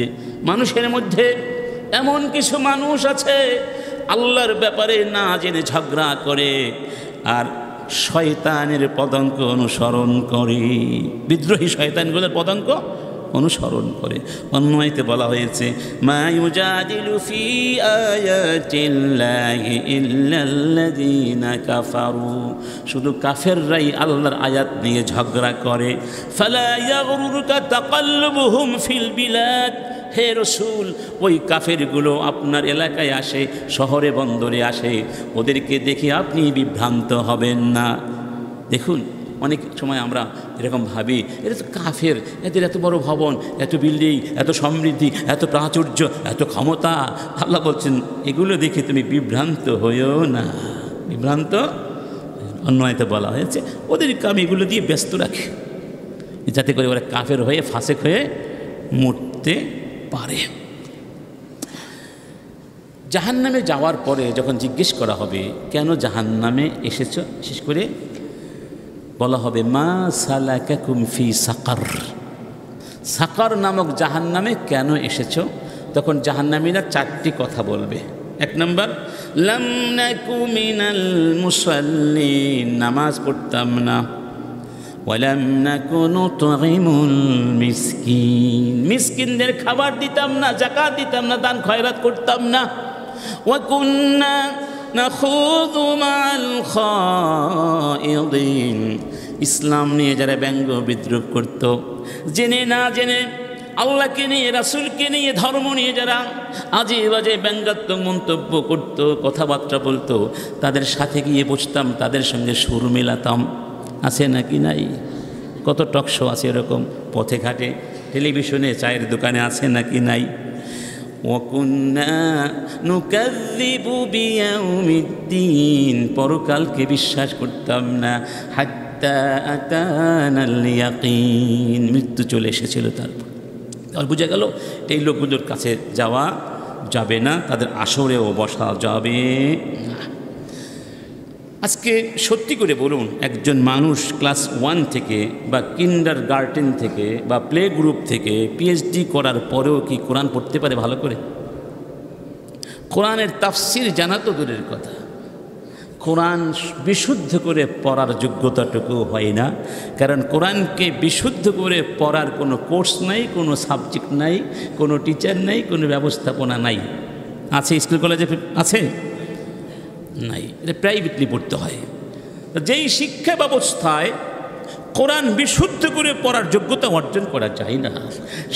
মানুষের মধ্যে এমন কিছু মানুষ আছে আল্লাহর ব্যাপারে না জেনে ঝগড়া করে আর শয়তানের পদাঙ্ক অনুসরণ করে, বিদ্রোহী শয়তানগুলোর পদাঙ্ক অনুসরণ করে। অন্য আয়াতে বলা হয়েছে, মা ইউজাদিলু ফি আয়াতিল্লাহি ইল্লাল্লাযীনা কাফারু, শুধু কাফেররাই আল্লাহর আয়াত নিয়ে ঝগড়া করে। ফালা ইয়াগরুরকা তাকাল্লুবুহুম ফিল বিলাদ, হে রসুল, ওই কাফেরগুলো আপনার এলাকায় আসে, শহরে বন্দরে আসে, ওদেরকে দেখে আপনি বিভ্রান্ত হবেন না। দেখুন, অনেক সময় আমরা এরকম ভাবি, এটা তো কাফের, এদের এত বড় ভবন, এত বিল্ডিং, এত সমৃদ্ধি, এত প্রাচুর্য, এত ক্ষমতা। আল্লাহ বলছেন, এগুলো দেখে তুমি বিভ্রান্ত হইও না, বিভ্রান্ত। অন্যায়তে বলা হয়েছে ওদেরকে আমি এগুলো দিয়ে ব্যস্ত রাখি, যাতে করে ওরা কাফের হয়ে ফাসেক হয়ে মরতে পারে। জাহান্নামে যাওয়ার পরে যখন জিজ্ঞেস করা হবে কেন জাহান্নামে এসেছ, বিশেষ করে বলা হবে, মা সালাকাকুম ফি সাকার, সাকার নামক জাহান্নামে কেন এসেছ? তখন জাহান্নামীরা চারটি কথা বলবে। এক নম্বর, লাম নাকু মিনাল মুসাল্লিন, নামাজ পড়তাম না। ওয়ালাম নাকু নুতঈমুল মিসকিন, মিসকিনদের খাবার দিতাম না, যাকাত দিতাম না, দান খয়রাত করতাম না। ওয়া কুন্না নাখুযু মাআল খায়িদিন, ইসলাম নিয়ে যারা ব্যঙ্গ বিদ্রুপ করত, জেনে না জেনে আল্লাহকে নিয়ে, রাসূলকে নিয়ে, ধর্ম নিয়ে যারা আজে বাজে ব্যঙ্গাত্মক মন্তব্য করত, কথাবার্তা বলতো, তাদের সাথে গিয়ে বসতাম, তাদের সঙ্গে সুর মেলাতাম। আছে নাকি নাই? কত টকশো আছে এরকম, পথে ঘাটে, টেলিভিশনে, চায়ের দোকানে, আছে নাকি নাই? ওয়াকুন্না নুকাযযিবু বিয়াউমিদ্দিন, পরকালকে বিশ্বাস করতাম না। হাত্তা আতানাল ইয়াকিন, মৃত্যু চলে এসেছিল। তারপর বোঝা গেল এই লোকগুলোর কাছে যাওয়া যাবে না, তাদের আসরেও বসা যাবে না। আজকে সত্যি করে বলুন, একজন মানুষ ক্লাস 1 থেকে বা কিন্ডারগার্টেন থেকে বা প্লে গ্রুপ থেকে পিএইচডি করার পরেও কি কোরআন পড়তে পারে ভালো করে? কোরআনের তাফসির জানা তো দূরের কথা, কোরআন বিশুদ্ধ করে পড়ার যোগ্যতাটুকু হয় না। কারণ কোরআনকে বিশুদ্ধ করে পড়ার কোনো কোর্স নাই, কোনো সাবজেক্ট নাই, কোনো টিচার নাই, কোনো ব্যবস্থাপনা নাই। আছে স্কুল কলেজে? আছে? নাই, এটা প্রাইভেটলি পড়তে হয়। যেই শিক্ষা ব্যবস্থায় কোরআন বিশুদ্ধ করে পড়ার যোগ্যতা অর্জন করা যায় না,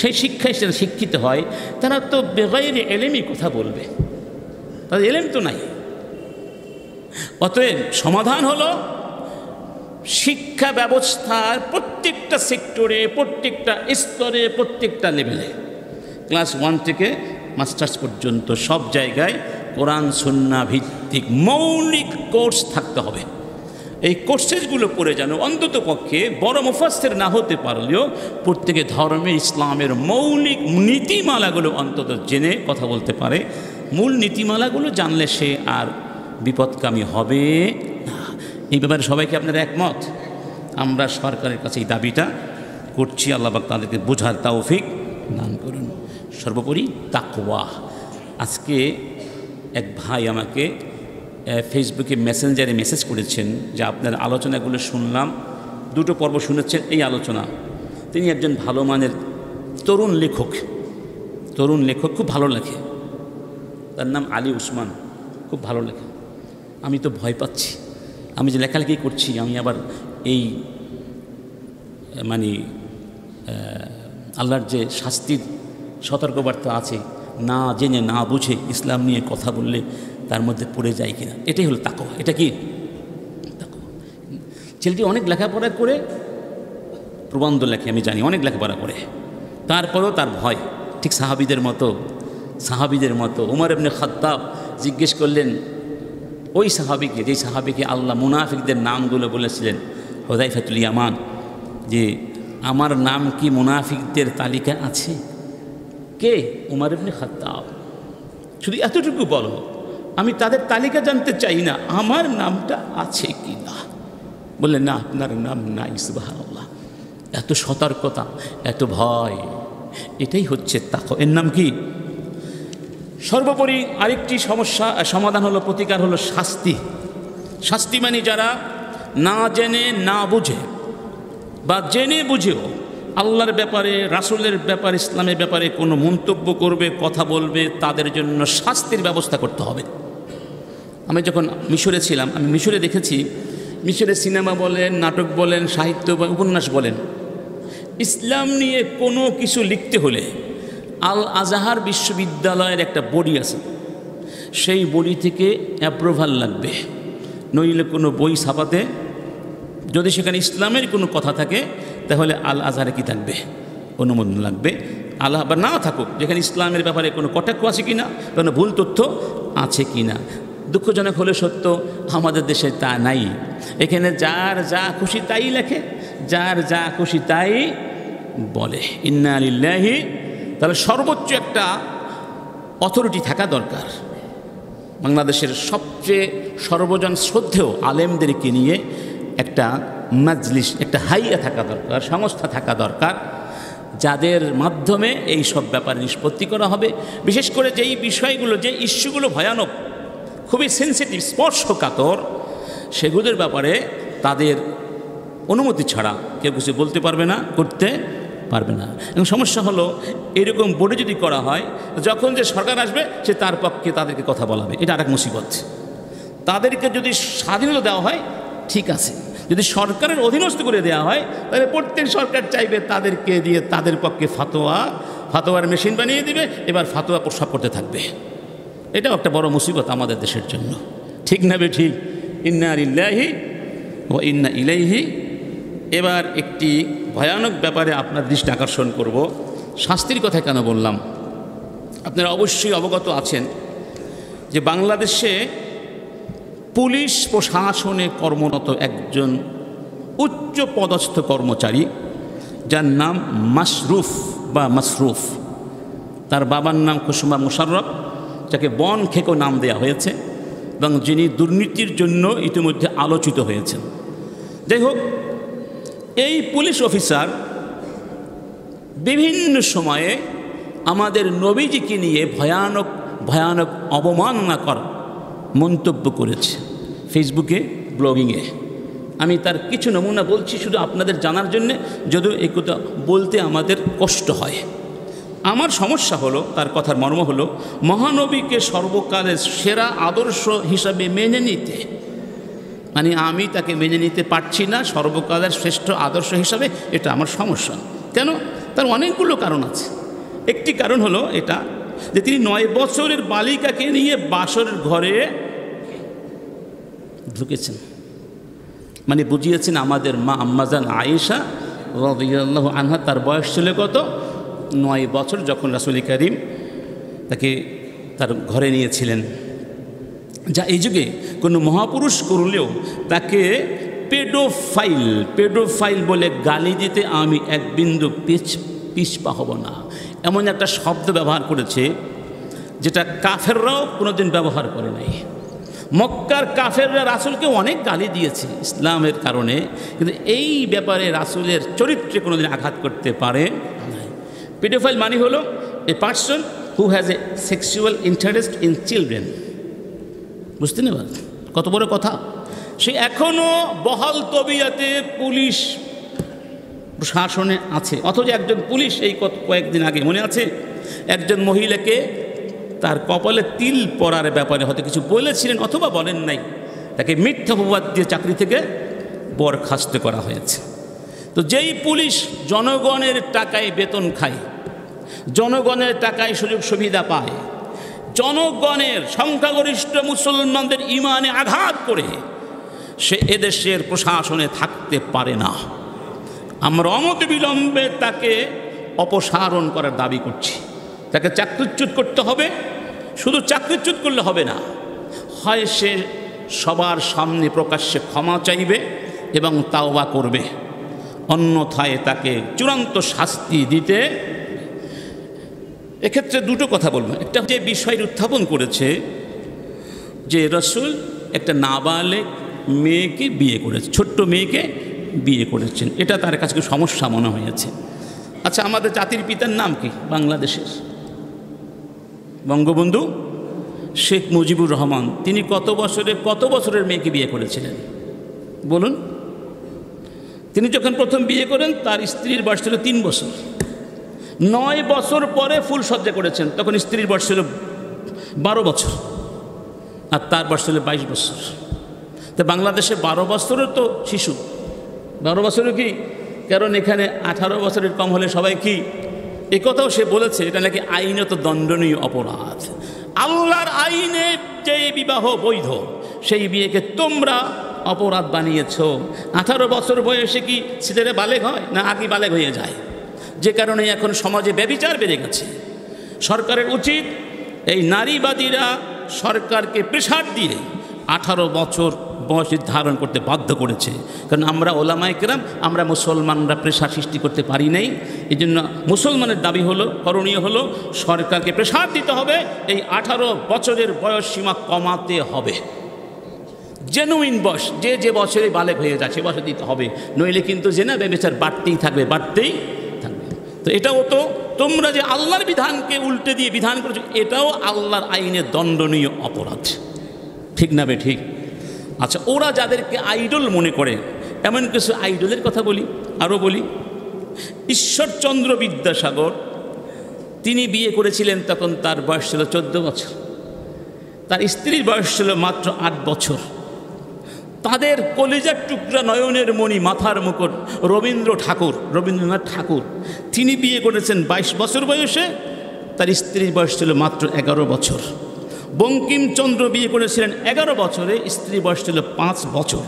সেই শিক্ষায় সেটা শিক্ষিত হয়, তারা তো বেগাইরে এলেমই কথা বলবে, তাদের এলেম তো নাই। অতএব সমাধান হলো শিক্ষা ব্যবস্থার প্রত্যেকটা সেক্টরে, প্রত্যেকটা স্তরে, প্রত্যেকটা লেভেলে, ক্লাস 1 থেকে মাস্টার্স পর্যন্ত সব জায়গায় কোরআন সুন্নাহ ভিত্তিক মৌলিক কোর্স থাকতে হবে। এই কোর্সেসগুলো পড়ে যেন অন্তত পক্ষে বড় মুফাসসির না হতে পারলেও প্রত্যেকে ধর্মের, ইসলামের মৌলিক নীতিমালাগুলো অন্তত জেনে কথা বলতে পারে। মূল নীতিমালাগুলো জানলে সে আর বিপদকামী হবে না। এই ব্যাপারে সবাইকে আপনারা একমত? আমরা সরকারের কাছে এই দাবিটা করছি। আল্লাহ পাক তাদেরকে বোঝার তৌফিক দান করুন। সর্বোপরি তাকওয়া। আজকে এক ভাই আমাকে ফেসবুকে মেসেঞ্জারে মেসেজ করেছেন যে আপনার আলোচনাগুলো শুনলাম, 2টো পর্ব শুনেছেন এই আলোচনা। তিনি একজন ভালো মানের তরুণ লেখক খুব ভালো লেখে, তার নাম আলী উসমান, খুব ভালো লেখে। আমি তো ভয় পাচ্ছি, আমি যে লেখালেখি করছি আমি আবার এই মানে আল্লাহর যে শাস্তির সতর্কবার্তা আছে, না জেনে না বুঝে ইসলাম নিয়ে কথা বললে তার মধ্যে পড়ে যায় কিনা। এটাই হলো তাকওয়া। এটা কি তাকওয়া? ছেলেটি অনেক লেখাপড়া করে প্রবন্ধ লেখে, আমি জানি অনেক লেখাপড়া করে, তারপরেও তার ভয়। ঠিক সাহাবীদের মতো উমর ইবনে খাত্তাব জিজ্ঞেস করলেন ওই সাহাবীকে, যেই সাহাবীকে আল্লাহ মুনাফিকদের নামগুলো বলেছিলেন, হুযায়ফাতুল ইয়ামান, যে আমার নাম কি মুনাফিকদের তালিকা আছে? কে? উমর ইবনে খাত্তাব। শুধু এতটুকু বলো, আমি তাদের তালিকা জানতে চাই না, আমার নামটা আছে কি না। বললেন না, আপনার নাম নাই। সুবহানাল্লাহ, এত সতর্কতা, এত ভয়, এটাই হচ্ছে তাকওয়া। এর নাম কি? সর্বোপরি আরেকটি সমস্যা সমাধান হলো, প্রতিকার হলো শাস্তি। মানে যারা না জেনে না বুঝে বা জেনে বুঝেও আল্লাহর ব্যাপারে, রাসূলের ব্যাপারে, ইসলামের ব্যাপারে কোনো মন্তব্য করবে, কথা বলবে, তাদের জন্য শাস্তির ব্যবস্থা করতে হবে। আমি যখন মিশরে ছিলাম, আমি মিশরে দেখেছি, মিশরে সিনেমা বলেন, নাটক বলেন, সাহিত্য বা উপন্যাস বলেন, ইসলাম নিয়ে কোনো কিছু লিখতে হলে আল আজহার বিশ্ববিদ্যালয়ের একটা বডি আছে, সেই বডি থেকে অ্যাপ্রুভাল লাগবে, নইলে কোনো বই ছাপাতে যদি সেখানে ইসলামের কোনো কথা থাকে তাহলে আল আজহারে কি থাকবে? অনুমোদন লাগবে। আল্লাহ বা না থাকুক, যেখানে ইসলামের ব্যাপারে কোনো কটাক্ষ আছে কি না, কোনো ভুল তথ্য আছে কি না। দুঃখজনক হলে সত্য, আমাদের দেশে তা নাই। এখানে যার যা খুশি তাই লেখে, যার যা খুশি তাই বলে। ইন্না লিল্লাহি। তাহলে সর্বোচ্চ একটা অথরিটি থাকা দরকার। বাংলাদেশের সবচেয়ে সর্বজন শ্রদ্ধেয় আলেমদেরকে নিয়ে একটা মাজলিস, একটা হাইয়া থাকা দরকার, সংস্থা থাকা দরকার, যাদের মাধ্যমে এই সব ব্যাপারে নিষ্পত্তি করা হবে। বিশেষ করে যেই বিষয়গুলো, যে ইস্যুগুলো ভয়ানক, খুবই সেন্সিটিভ, স্পর্শকাতর, সেগুলোর ব্যাপারে তাদের অনুমতি ছাড়া কেউ কিছু বলতে পারবে না, করতে পারবে না। এবং সমস্যা হলো, এরকম বোর্ডে যদি করা হয়, যখন যে সরকার আসবে সে তার পক্ষে তাদেরকে কথা বলাবে, এটা আরেক মুসিবত। তাদেরকে যদি স্বাধীনতা দেওয়া হয় ঠিক আছে, যদি সরকারের অধীনস্থ করে দেওয়া হয় তাহলে প্রত্যেক সরকার চাইবে তাদেরকে দিয়ে তাদের পক্ষে ফাতোয়ার মেশিন বানিয়ে দিবে, এবার ফাতোয়া প্রস্তাব করতে থাকবে। এটাও একটা বড় মুসিবত আমাদের দেশের জন্য, ঠিক না বে ঠিক? ইন্না লিল্লাহি ওয়া ইন্না ইলাইহি। এবার একটি ভয়ানক ব্যাপারে আপনার দৃষ্টি আকর্ষণ করব। শাস্তির কথা কেন বললাম? আপনারা অবশ্যই অবগত আছেন যে বাংলাদেশে পুলিশ প্রশাসনে কর্মরত একজন উচ্চ পদস্থ কর্মচারী, যার নাম মাসরুফ, তার বাবার নাম কুসুমা মুশাররফ, যাকে বন খেকো নাম দেয়া হয়েছে এবং যিনি দুর্নীতির জন্য ইতিমধ্যে আলোচিত হয়েছেন। যাই হোক, এই পুলিশ অফিসার বিভিন্ন সময়ে আমাদের নবীজিকে নিয়ে ভয়ানক অবমাননাকর মন্তব্য করেছে ফেসবুকে, ব্লগিংয়ে। আমি তার কিছু নমুনা বলছি শুধু আপনাদের জানার জন্যে, যদিও এই কথা বলতে আমাদের কষ্ট হয়। আমার সমস্যা হলো, তার কথার মর্ম হলো, মহানবীকে সর্বকালের সেরা আদর্শ হিসাবে মেনে নিতে, মানে আমি তাকে মেনে নিতে পারছি না সর্বকালের শ্রেষ্ঠ আদর্শ হিসাবে, এটা আমার সমস্যা। কেন? তার অনেকগুলো কারণ আছে। একটি কারণ হলো এটা যে তিনি 9 বছরের বালিকাকে নিয়ে বাসরের ঘরে ঢুকেছেন, মানে বুঝিয়েছেন আমাদের মা আম্মাজান আয়েশা রাদিয়াল্লাহু আনহা, তার বয়স ছিল কত? 9 বছর, যখন রাসূল করিম তাকে তার ঘরে নিয়েছিলেন। যা এই যুগে কোনো মহাপুরুষ করলেও তাকে পেডোফাইল বলে গালি দিতে আমি এক বিন্দু পিছপা হব না, এমন একটা শব্দ ব্যবহার করেছে যেটা কাফেররাও কোনোদিন ব্যবহার করে নাই। মক্কার কাফেররা রাসূলকে অনেক গালি দিয়েছে ইসলামের কারণে, কিন্তু এই ব্যাপারে রাসূলের চরিত্রে কোনোদিন আঘাত করতে পারে নাই। পেডোফাইল মানে হলো a person who has a sexual interest in children. বুঝতে না কত বড় কথা? সে এখনও বহাল তবিয়াতে পুলিশ প্রশাসনে আছে, অথচ একজন পুলিশ এই কয়েকদিন আগে মনে আছে একজন মহিলাকে তার কপালে তিল পরার ব্যাপারে হয়তো কিছু বলেছিলেন অথবা বলেন নাই, তাকে মিথ্যা অপবাদ দিয়ে চাকরি থেকে বরখাস্ত করা হয়েছে। তো যেই পুলিশ জনগণের টাকায় বেতন খায়, জনগণের টাকায় সুযোগ সুবিধা পায়, জনগণের সংখ্যাগরিষ্ঠ মুসলমানদের ইমানে আঘাত করে, সে এদেশের প্রশাসনে থাকতে পারে না। আমরা অনতিবিলম্বে তাকে অপসারণ করার দাবি করছি। তাকে চাকরিচ্যুত করতে হবে। শুধু চাকরিচ্যুত করলে হবে না, হয় সে সবার সামনে প্রকাশ্যে ক্ষমা চাইবে এবং তাওবা করবে, অন্যথায় তাকে চূড়ান্ত শাস্তি দিতে। এক্ষেত্রে দুটো কথা বলবো। একটা যে বিষয় উত্থাপন করেছে যে রাসূল একটা নাবালেগ মেয়েকে বিয়ে করেছে, ছোট্ট মেয়েকে বিয়ে করেছেন, এটা তার কাছে সমস্যা মনে হয়েছে। আচ্ছা, আমাদের জাতির পিতার নাম কি বাংলাদেশের? বঙ্গবন্ধু শেখ মুজিবুর রহমান। তিনি কত বছরের মেয়েকে বিয়ে করেছিলেন বলুন? তিনি যখন প্রথম বিয়ে করেন তার স্ত্রীর বয়স ছিল 3 বছর। 9 বছর পরে ফুল সজ্জা করেছেন, তখন স্ত্রীর বয়স ছিল 12 বছর আর তার বয়স ছিল 22 বছর। তো বাংলাদেশে 12 বছরও তো শিশু, 12 বছরও কি, কারণ এখানে 18 বছরের কম হলে সবাই কি, এ কথাও সে বলেছে, এটা নাকি আইনত দণ্ডনীয় অপরাধ। আল্লাহর আইনে যে বিবাহ বৈধ, সেই বিয়েকে তোমরা অপরাধ বানিয়েছ। 18 বছর বয়সে কি ছেলেরা বালেগ হয় না আগে বালেগ হয়ে যায়? যে কারণে এখন সমাজে ব্যভিচার বেড়ে গেছে। সরকারের উচিত, এই নারীবাদীরা সরকারকে প্রেসার দিয়ে 18 বছর বয়স নির্ধারণ করতে বাধ্য করেছে। কারণ আমরা ওলামায়ে কেরাম, আমরা মুসলমানরা প্রেসার সৃষ্টি করতে পারি নাই। এই জন্য মুসলমানের দাবি হলো, করণীয় হলো, সরকারকে প্রেসার দিতে হবে, এই 18 বছরের বয়স সীমা কমাতে হবে। জেনুইন বয়স, যে বছরে বালেগ হয়ে যায় সে বয়সে দিতে হবে, নইলে কিন্তু জেনা ব্যভিচার বাড়তেই থাকবে। তো এটাও তো তোমরা যে আল্লাহর বিধানকে উল্টে দিয়ে বিধান করেছো, এটাও আল্লাহর আইনে দণ্ডনীয় অপরাধ, ঠিক না বে ঠিক? আচ্ছা, ওরা যাদেরকে আইডল মনে করে, এমন কিছু আইডলের কথা বলি, আরও বলি। ঈশ্বরচন্দ্র বিদ্যাসাগর, তিনি বিয়ে করেছিলেন, তখন তার বয়স ছিল 14 বছর, তার স্ত্রীর বয়স ছিল মাত্র 8 বছর। তাদের কলিজার টুকরা, নয়নের মণি, মাথার মুকুট রবীন্দ্রনাথ ঠাকুর, তিনি বিয়ে করেছেন 22 বছর বয়সে, তার স্ত্রীর বয়স ছিল মাত্র 11 বছর। বঙ্কিমচন্দ্র বিয়ে করেছিলেন 11 বছরে, স্ত্রীর বয়স ছিল 5 বছর।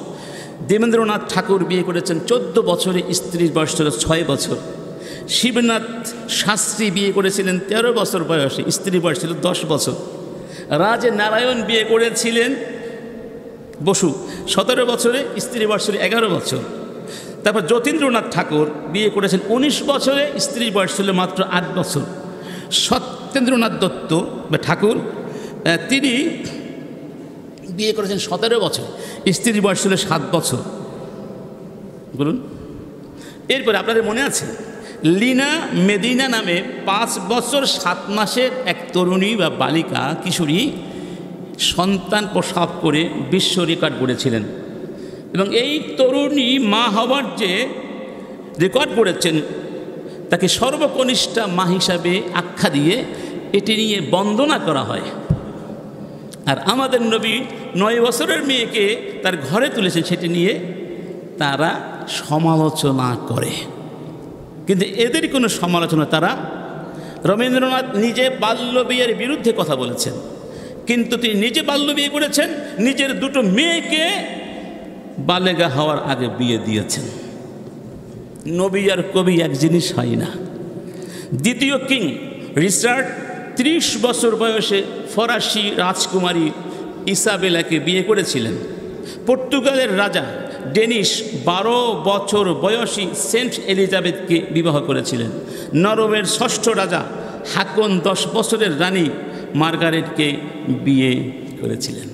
দেবেন্দ্রনাথ ঠাকুর বিয়ে করেছেন 14 বছরে, স্ত্রীর বয়স ছিল 6 বছর। শিবনাথ শাস্ত্রী বিয়ে করেছিলেন 13 বছর বয়সে, স্ত্রীর বয়স ছিল 10 বছর। রাজে নারায়ণ বিয়ে করেছিলেন বসু 17 বছরে, স্ত্রীর বয়স ছিল 11 বছর। তারপর যতীন্দ্রনাথ ঠাকুর বিয়ে করেছেন 19 বছরে, স্ত্রীর বয়স ছিল মাত্র 8 বছর। সত্যেন্দ্রনাথ দত্ত বা ঠাকুর, তিনি বিয়ে করেছেন 17 বছর, স্ত্রীর বয়স ছিল 7 বছর। বলুন, এরপরে আপনাদের মনে আছে লীনা মেদিনা নামে 5 বছর 7 মাসের এক তরুণী বা বালিকা, কিশোরী সন্তান প্রসব করে বিশ্ব রেকর্ড গড়েছিলেন। এবং এই তরুণী মা হওয়ার যে রেকর্ড গড়েছেন, তাকে সর্বকনিষ্ঠা মা হিসাবে আখ্যা দিয়ে এটি নিয়ে বন্দনা করা হয়। আর আমাদের নবী 9 বছরের মেয়েকে তার ঘরে তুলেছেন, সেটি নিয়ে তারা সমালোচনা করে। কিন্তু এদের কোনো সমালোচনা তারা, রবীন্দ্রনাথ নিজে বাল্য বিয়ের বিরুদ্ধে কথা বলেছেন, কিন্তু তিনি নিজে বাল্য বিয়ে করেছেন, নিজের 2টো মেয়েকে বালেগা হওয়ার আগে বিয়ে দিয়েছেন। নবী আর কবি এক জিনিস হয় না। দ্বিতীয় কিং রিচার্ড 30 বছর বয়সে ফরাসি রাজকুমারী ইসাবেলাকে বিয়ে করেছিলেন। পর্তুগালের রাজা ডেনিশ 12 বছর বয়সী সেন্ট এলিজাবেথকে বিবাহ করেছিলেন। নরওয়ের 6ষ্ঠ রাজা হাকন 10 বছরের রানী মার্গারেটকে বিয়ে করেছিলেন।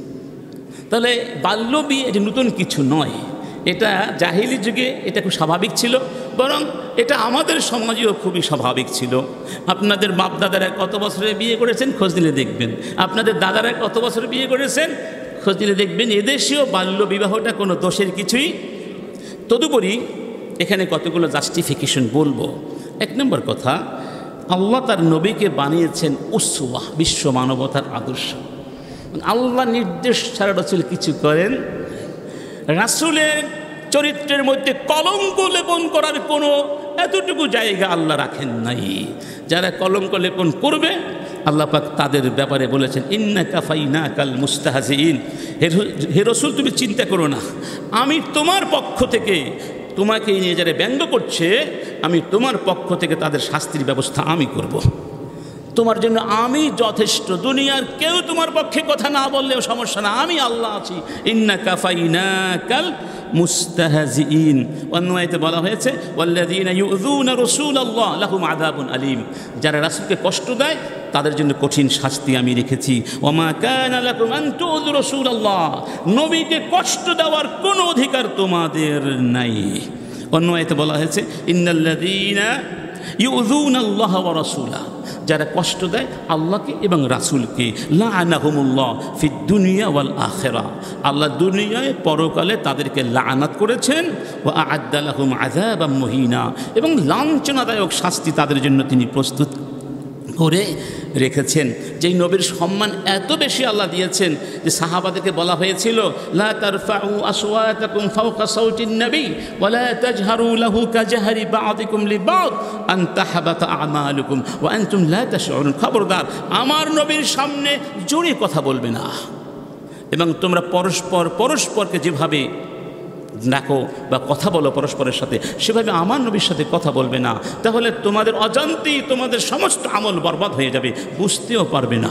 তাহলে বাল্য বিয়ে এটি নতুন কিছু নয়, এটা জাহিলি যুগে এটা খুব স্বাভাবিক ছিল, বরং এটা আমাদের সমাজেও খুবই স্বাভাবিক ছিল। আপনাদের বাপ দাদারা কত বছরে বিয়ে করেছেন খোঁজ নিলে দেখবেন, আপনাদের দাদারা কত বছরে বিয়ে করেছেন খোঁজ নিলে দেখবেন। এদেশেও বাল্য বিবাহটা কোনো দোষের কিছুই। তদুপরি এখানে কতগুলো জাস্টিফিকেশন বলবো। এক নম্বর কথা, আল্লাহ তার নবীকে বানিয়েছেন উসওয়া, বিশ্ব মানবতার আদর্শ। আল্লাহ নির্দেশ ছাড়া রাসূল কিছু করেন। রাসূলের চরিত্রের মধ্যে কলঙ্ক লেপন করার কোনো এতটুকু জায়গা আল্লাহ রাখেন নাই। যারা কলঙ্ক লেপন করবে আল্লাহ পাক তাদের ব্যাপারে বলেছেন ইন্নাকা ফাইনাকাল মুস্তাহজিইন, হে রাসূল তুমি চিন্তা করো না, আমি তোমার পক্ষ থেকে তোমাকে নিয়ে যারা ব্যঙ্গ করছে আমি তোমার পক্ষ থেকে তাদের শাস্তির ব্যবস্থা আমি করব। তোমার জন্য আমি যথেষ্ট, দুনিয়ার কেউ তোমার পক্ষে কথা না বললেও সমস্যা না, আমি আল্লাহ আছি। ইন্নাকা ফাইনাকাল মুস্তাহজিইন। অন্য আয়াতে বলা হয়েছে ওয়াল্লাযীনা ইউযুনা রাসূলাল্লাহ লাহুম আযাবুন আলীম, যারা রাসূলকে কষ্ট দেয় তাদের জন্য কঠিন শাস্তি আমি রেখেছি। ওমা কানা লাকুম আন তুযু রাসূলাল্লাহ, নবীকে কষ্ট দেওয়ার কোনো অধিকার তোমাদের নাই। অন্য আয়াতে বলা হয়েছে ইন্নাল্লাযীনা ইউযুনাল্লাহা ওয়া রাসূলাহু, যারা কষ্ট দেয় আল্লাহকে এবং রাসূলকে, লাআনাহুমুল্লাহ ফিদ দুনিয়া ওয়াল আখিরা, আল্লাহ দুনিয়ায় পরকালে তাদেরকে লাআনাত করেছেন। ওয়া আ'আদ্দা লাহুম আযাবাম মুহিনা, এবং লাঞ্ছনাদায়ক শাস্তি তাদের জন্য তিনি প্রস্তুত করে রেখেছেন। যেই নবীর সম্মান এত বেশি আল্লাহ দিয়েছেন যে সাহাবাদেরকে বলা হয়েছিল লা তারফাউ আসওয়াতাকুম ফাওকা সাউতিন নবী ওয়া লা তাজহারু লাহু কাজহারি বা'দিকুম লিবা'দ আন তাহবাতা আমালুকুম ওয়া আনতুম লা তাশউরুন, খবরদার আমার নবীর সামনে জোরে কথা বলবে না, এবং তোমরা পরস্পরকে যেভাবে ডাকো বা কথা বলো পরস্পরের সাথে সেভাবে আমার নবীর সাথে কথা বলবে না, তাহলে তোমাদের অজান্তেই তোমাদের সমস্ত আমল বরবাদ হয়ে যাবে, বুঝতেও পারবে না।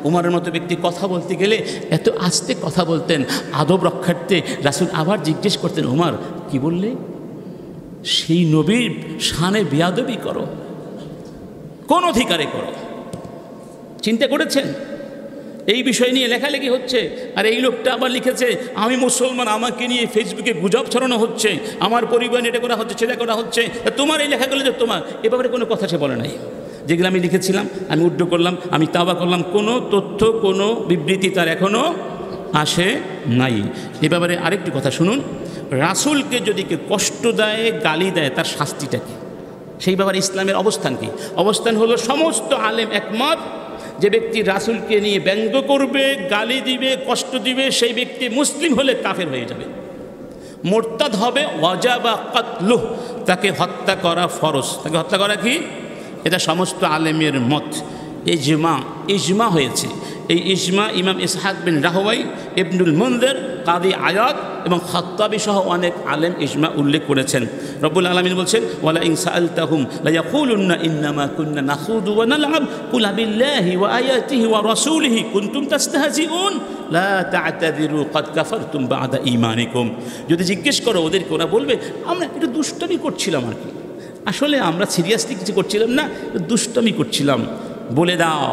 উমারের মতো ব্যক্তি কথা বলতে গেলে এত আস্তে কথা বলতেন আদব রক্ষার্থে। রাসূল আবার জিজ্ঞেস করতেন উমার কি বললে? সেই নবীর শানে বেয়াদবি করো, কোন অধিকারে করো? চিন্তা করেছেন? এই বিষয় নিয়ে লেখালেখি হচ্ছে, আর এই লোকটা আবার লিখেছে আমি মুসলমান, আমাকে নিয়ে ফেসবুকে গুজব ছড়ানো হচ্ছে, আমার পরিবার এটা করা হচ্ছে সেটা করা হচ্ছে, তোমার এই লেখাগুলো যে তোমার, এ ব্যাপারে কোনো কথা সে বলে নাই। যেগুলো আমি লিখেছিলাম আমি উদ্ধৃত করলাম, আমি তাওবা করলাম, কোনো তথ্য কোনো বিবৃতি তার এখনও আসে নাই। এ ব্যাপারে আরেকটি কথা শুনুন, রাসূলকে যদি কেউ কষ্ট দেয় গালি দেয় তার শাস্তিটা কী, সেই ব্যাপারে ইসলামের অবস্থান কী? অবস্থান হলো সমস্ত আলেম একমত, যে ব্যক্তি রাসূলকে নিয়ে ব্যঙ্গ করবে, গালি দিবে, কষ্ট দিবে, সেই ব্যক্তি মুসলিম হলে কাফের হয়ে যাবে, মুরতাদ হবে, ওয়াজাবা কাতলুহ, তাকে হত্যা করা ফরজ। তাকে হত্যা করা কি? এটা সমস্ত আলেমের মত, ইজমা হয়েছে। এই ইজমা ইমাম ইসহাক বিন রাহওয়াই, ইবনুল মুনযির, কাদি আয়াদ এবং খাত্তাবী সহ অনেক আলেম ইজমা উল্লেখ করেছেন। রব্বুল আলামিন বলছেন ওয়ালা ইন সাআলতাহুম লা ইয়াকুলুন্না ইন্নামা কুন্না নাখুদু ওয়া নালআব কুল বিল্লাহি ওয়া আয়াতিহি ওয়া রাসূলিহি কুনতুম তাস্তাহজিউন লা তা'তাযিরু ক্বাদ কাফারতুম বা'দা ঈমানিকুম। যদি জিজ্ঞেস করো ওদেরকে, ওরা বলবে আমরা একটু দুষ্টামি করছিলাম, আর কি, আসলে আমরা সিরিয়াসলি কিছু করছিলাম না, দুষ্টামি করছিলাম। বলে দাও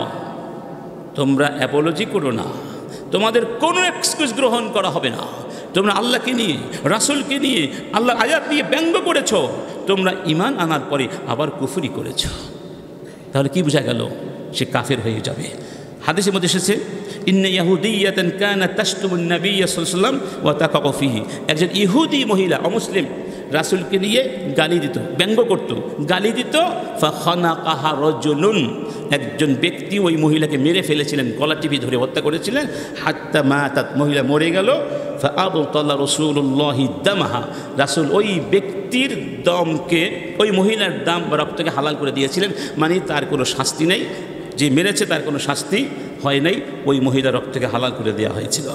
তোমরা অ্যাপোলজি করো না, তোমাদের কোনো এক্সকিউজ গ্রহণ করা হবে না। তোমরা আল্লাহকে নিয়ে রাসূলকে নিয়ে আল্লাহর আয়াত নিয়ে ব্যঙ্গ করেছ, তোমরা ঈমান আনার পরে আবার কুফরি করেছ, তাহলে কি বোঝা গেল? সে কাফের হয়ে যাবে। হাদিসের মধ্যে এসেছে ইন্না ইয়াহুদিয়াতান কানাত তাশতুমুন নবী সাল্লাল্লাহু আলাইহি ওয়াসাল্লাম ওয়া তাকাউ ফিহি, একজন ইহুদি মহিলা অমুসলিম রাসূলকে নিয়ে গালি দিত, ব্যঙ্গ করত, গালি দিত। ফাখানাকাহা রাজুলুন, একজন ব্যক্তি ওই মহিলাকে মেরে ফেলেছিলেন, গলা টিপে ধরে হত্যা করেছিলেন। হাত্তা মাতাত, মহিলা মরে গেল। ফাআবতালা রাসূলুল্লাহি দামাহা, রাসূল ওই ব্যক্তির দমকে, ওই মহিলার দাম বা রক্তকে হালাল করে দিয়েছিলেন, মানে তার কোনো শাস্তি নেই, যে মেরেছে তার কোনো শাস্তি হয় নাই, ওই মহিলার রক্তকে হালাল করে দেওয়া হয়েছিল।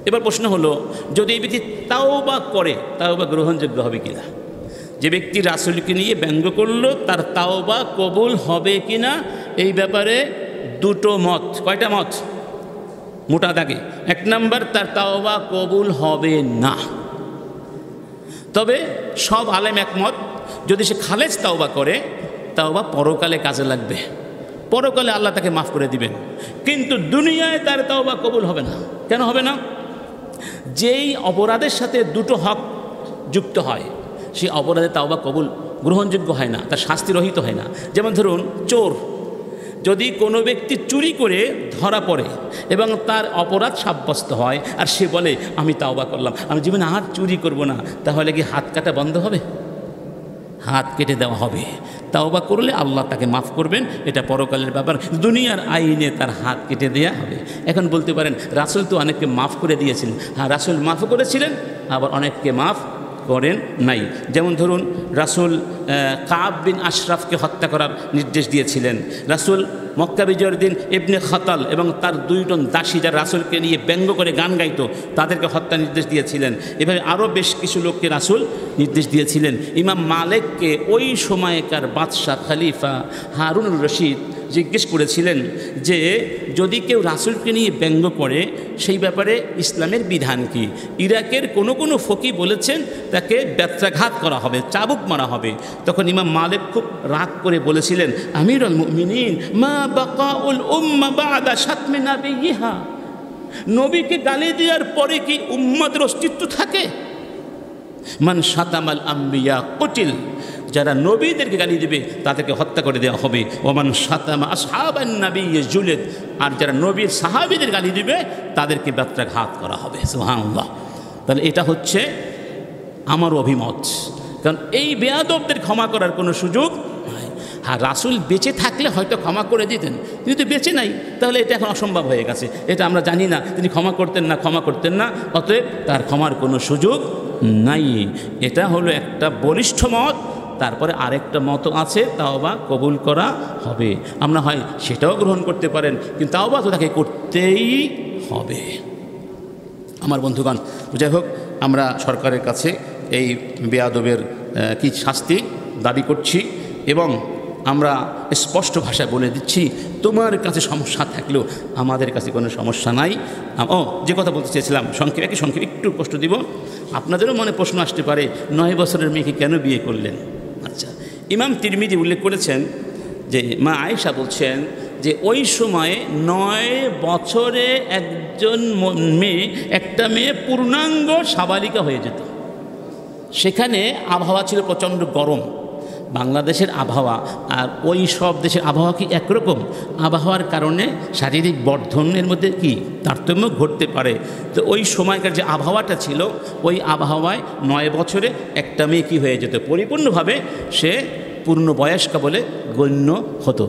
এবার প্রশ্ন হলো, যদি এই ব্যক্তি তাওবা করে, তাওবা গ্রহণযোগ্য হবে কিনা? যে ব্যক্তি রাসূলকে নিয়ে ব্যঙ্গ করলো তার তাওবা কবুল হবে কিনা, এই ব্যাপারে দুটো মত। কয়টা মত? মোটা দাগে এক নম্বর, তার তাওবা কবুল হবে না। তবে সব আলেম একমত, যদি সে খালেজ তাওবা করে, তাওবা পরকালে কাজে লাগবে, পরকালে আল্লাহ তাকে মাফ করে দিবেন, কিন্তু দুনিয়ায় তার তাওবা কবুল হবে না। কেন হবে না? যেই অপরাধের সাথে দুটো হক যুক্ত হয় সেই অপরাধে তাওবা কবুল গ্রহণযোগ্য হয় না, তার শাস্তি রহিত হয় না। যেমন ধরুন চোর, যদি কোনো ব্যক্তি চুরি করে ধরা পড়ে এবং তার অপরাধ সাব্যস্ত হয় আর সে বলে আমি তাওবা করলাম, আমি জীবনে আর চুরি করব না, তাহলে কি হাত কাটা বন্ধ হবে? হাত কেটে দেওয়া হবে। তাওবা করলে আল্লাহ তাকে মাফ করবেন, এটা পরকালের ব্যাপার। দুনিয়ার আইনে তার হাত কেটে দেওয়া হবে। এখন বলতে পারেন রাসূল তো অনেককে মাফ করে দিয়েছিলেন। হ্যাঁ, রাসূল মাফও করেছিলেন, আবার অনেককে মাফ করেন নাই। যেমন ধরুন রাসূল কাব বিন আশরাফকে হত্যা করার নির্দেশ দিয়েছিলেন। রাসূল মক্কা বিজয়ের দিন ইবনে খাতাল এবং তার 2 জন দাসী যারা রাসূলকে নিয়ে ব্যঙ্গ করে গান গাইতো তাদেরকে হত্যা নির্দেশ দিয়েছিলেন। এভাবে আরও বেশ কিছু লোককে রাসূল নির্দেশ দিয়েছিলেন। ইমাম মালিককে ওই সময়কার বাদশাহ খলিফা হারুনুর রশিদ জিজ্ঞেস করেছিলেন যে যদি কেউ রাসূলকে নিয়ে ব্যঙ্গ করে সেই ব্যাপারে ইসলামের বিধান কি। ইরাকের কোনো ফকি বলেছেন তাকে ব্যত্রাঘাত করা হবে, চাবুক মারা হবে। তখন ইমাম মালিক খুব রাগ করে বলেছিলেন, আমিরুল মুমিনিন মা বাকাউল উম্মাহ বাদা শাতমি নাবিয়িহা, নবীকে গালি দেওয়ার পরে কি উম্মতের অস্তিত্ব থাকে? মান শাতামাল আম্বিয়া কুতিল, যারা নবীদেরকে গালি দেবে তাদেরকে হত্যা করে দেওয়া হবে। ওমান শাতামা আসহাবান নবী জুলিদ, আর যারা নবীর সাহাবীদের গালি দেবে তাদেরকে ব্যত্রাঘাত করা হবে। সুবহানাল্লাহ। তাহলে এটা হচ্ছে আমার অভিমত, কারণ এই বেয়াদবদের ক্ষমা করার কোনো সুযোগ নাই। হ্যাঁ, রাসূল বেঁচে থাকলে হয়তো ক্ষমা করে দিতেন, কিন্তু বেঁচে নাই, তাহলে এটা এখন অসম্ভব হয়ে গেছে। এটা আমরা জানি না তিনি ক্ষমা করতেন না, অতএব তার ক্ষমার কোনো সুযোগ নাই। এটা হলো একটা বলিষ্ঠ মত। তারপরে আরেকটা মত আছে, তাওবা কবুল করা হবে। আমরা হয় সেটাও গ্রহণ করতে পারেন, কিন্তু তাওবা তো তাকে করতেই হবে। আমার বন্ধুগণ, যাই হোক, আমরা সরকারের কাছে এই বেয়াদবের কি শাস্তি দাবি করছি এবং আমরা স্পষ্ট ভাষায় বলে দিচ্ছি, তোমার কাছে সমস্যা থাকলেও আমাদের কাছে কোনো সমস্যা নাই। যে কথা বলতে চেয়েছিলাম সংক্ষেপে একটু কষ্ট দিব, আপনাদেরও মনে প্রশ্ন আসতে পারে 9 বছরের মেয়েকে কেন বিয়ে করলেন। আচ্ছা, ইমাম তিরমিজি উল্লেখ করেছেন যে মা আয়েশা বলছেন যে ওই সময়ে 9 বছরে একটা মেয়ে পূর্ণাঙ্গ সাবালিকা হয়ে যেত। সেখানে আবহাওয়া ছিল প্রচণ্ড গরম, বাংলাদেশের আবহাওয়া আর ওই সব দেশের আবহাওয়া কি একরকম? আবহাওয়ার কারণে শারীরিক বর্ধনের মধ্যে কি তারতম্য ঘটতে পারে। তো ওই সময়কার যে আবহাওয়াটা ছিল, ওই আবহাওয়ায় 9 বছরে একটা মেয়ে কী হয়ে যেত, পরিপূর্ণভাবে সে পূর্ণবয়স্কা বলে গণ্য হতো।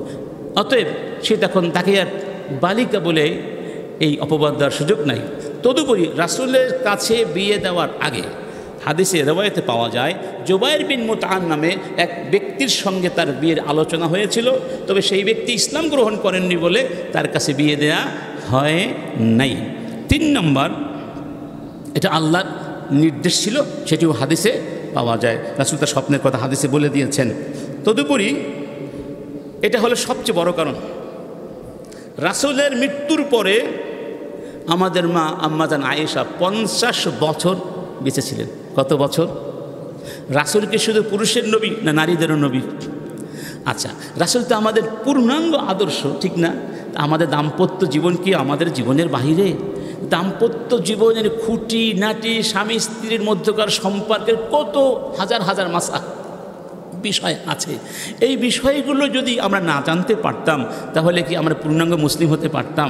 অতএব সে তখন তাকে আর বালিকা বলে এই অপবাদ দেওয়ার সুযোগ নাই। তদুপরি রাসূলের কাছে বিয়ে দেওয়ার আগে হাদিসে রেওয়ায়েতে পাওয়া যায় জুবাইর বিন মুতআম নামে এক ব্যক্তির সঙ্গে তার বিয়ের আলোচনা হয়েছিল, তবে সেই ব্যক্তি ইসলাম গ্রহণ করেননি বলে তার কাছে বিয়ে দেয়া হয় নাই। 3 নম্বর, এটা আল্লাহর নির্দেশ ছিল, সেটিও হাদিসে পাওয়া যায়। রাসূল তার স্বপ্নের কথা হাদিসে বলে দিয়েছেন। তদুপরি এটা হলো সবচেয়ে বড় কারণ, রাসূলের মৃত্যুর পরে আমাদের মা আম্মাজান আয়েশা 50 বছর বেঁচে ছিলেন। কত বছর? রাসূল কি শুধু পুরুষের নবী না নারীদেরও নবী? আচ্ছা, রাসূল তো আমাদের পূর্ণাঙ্গ আদর্শ, ঠিক না? আমাদের দাম্পত্য জীবন কি আমাদের জীবনের বাহিরে? দাম্পত্য জীবনের খুঁটি নাটি স্বামী স্ত্রীর মধ্যকার সম্পর্কের কত হাজার হাজার মাসা বিষয় আছে। এই বিষয়গুলো যদি আমরা না জানতে পারতাম তাহলে কি আমরা পূর্ণাঙ্গ মুসলিম হতে পারতাম?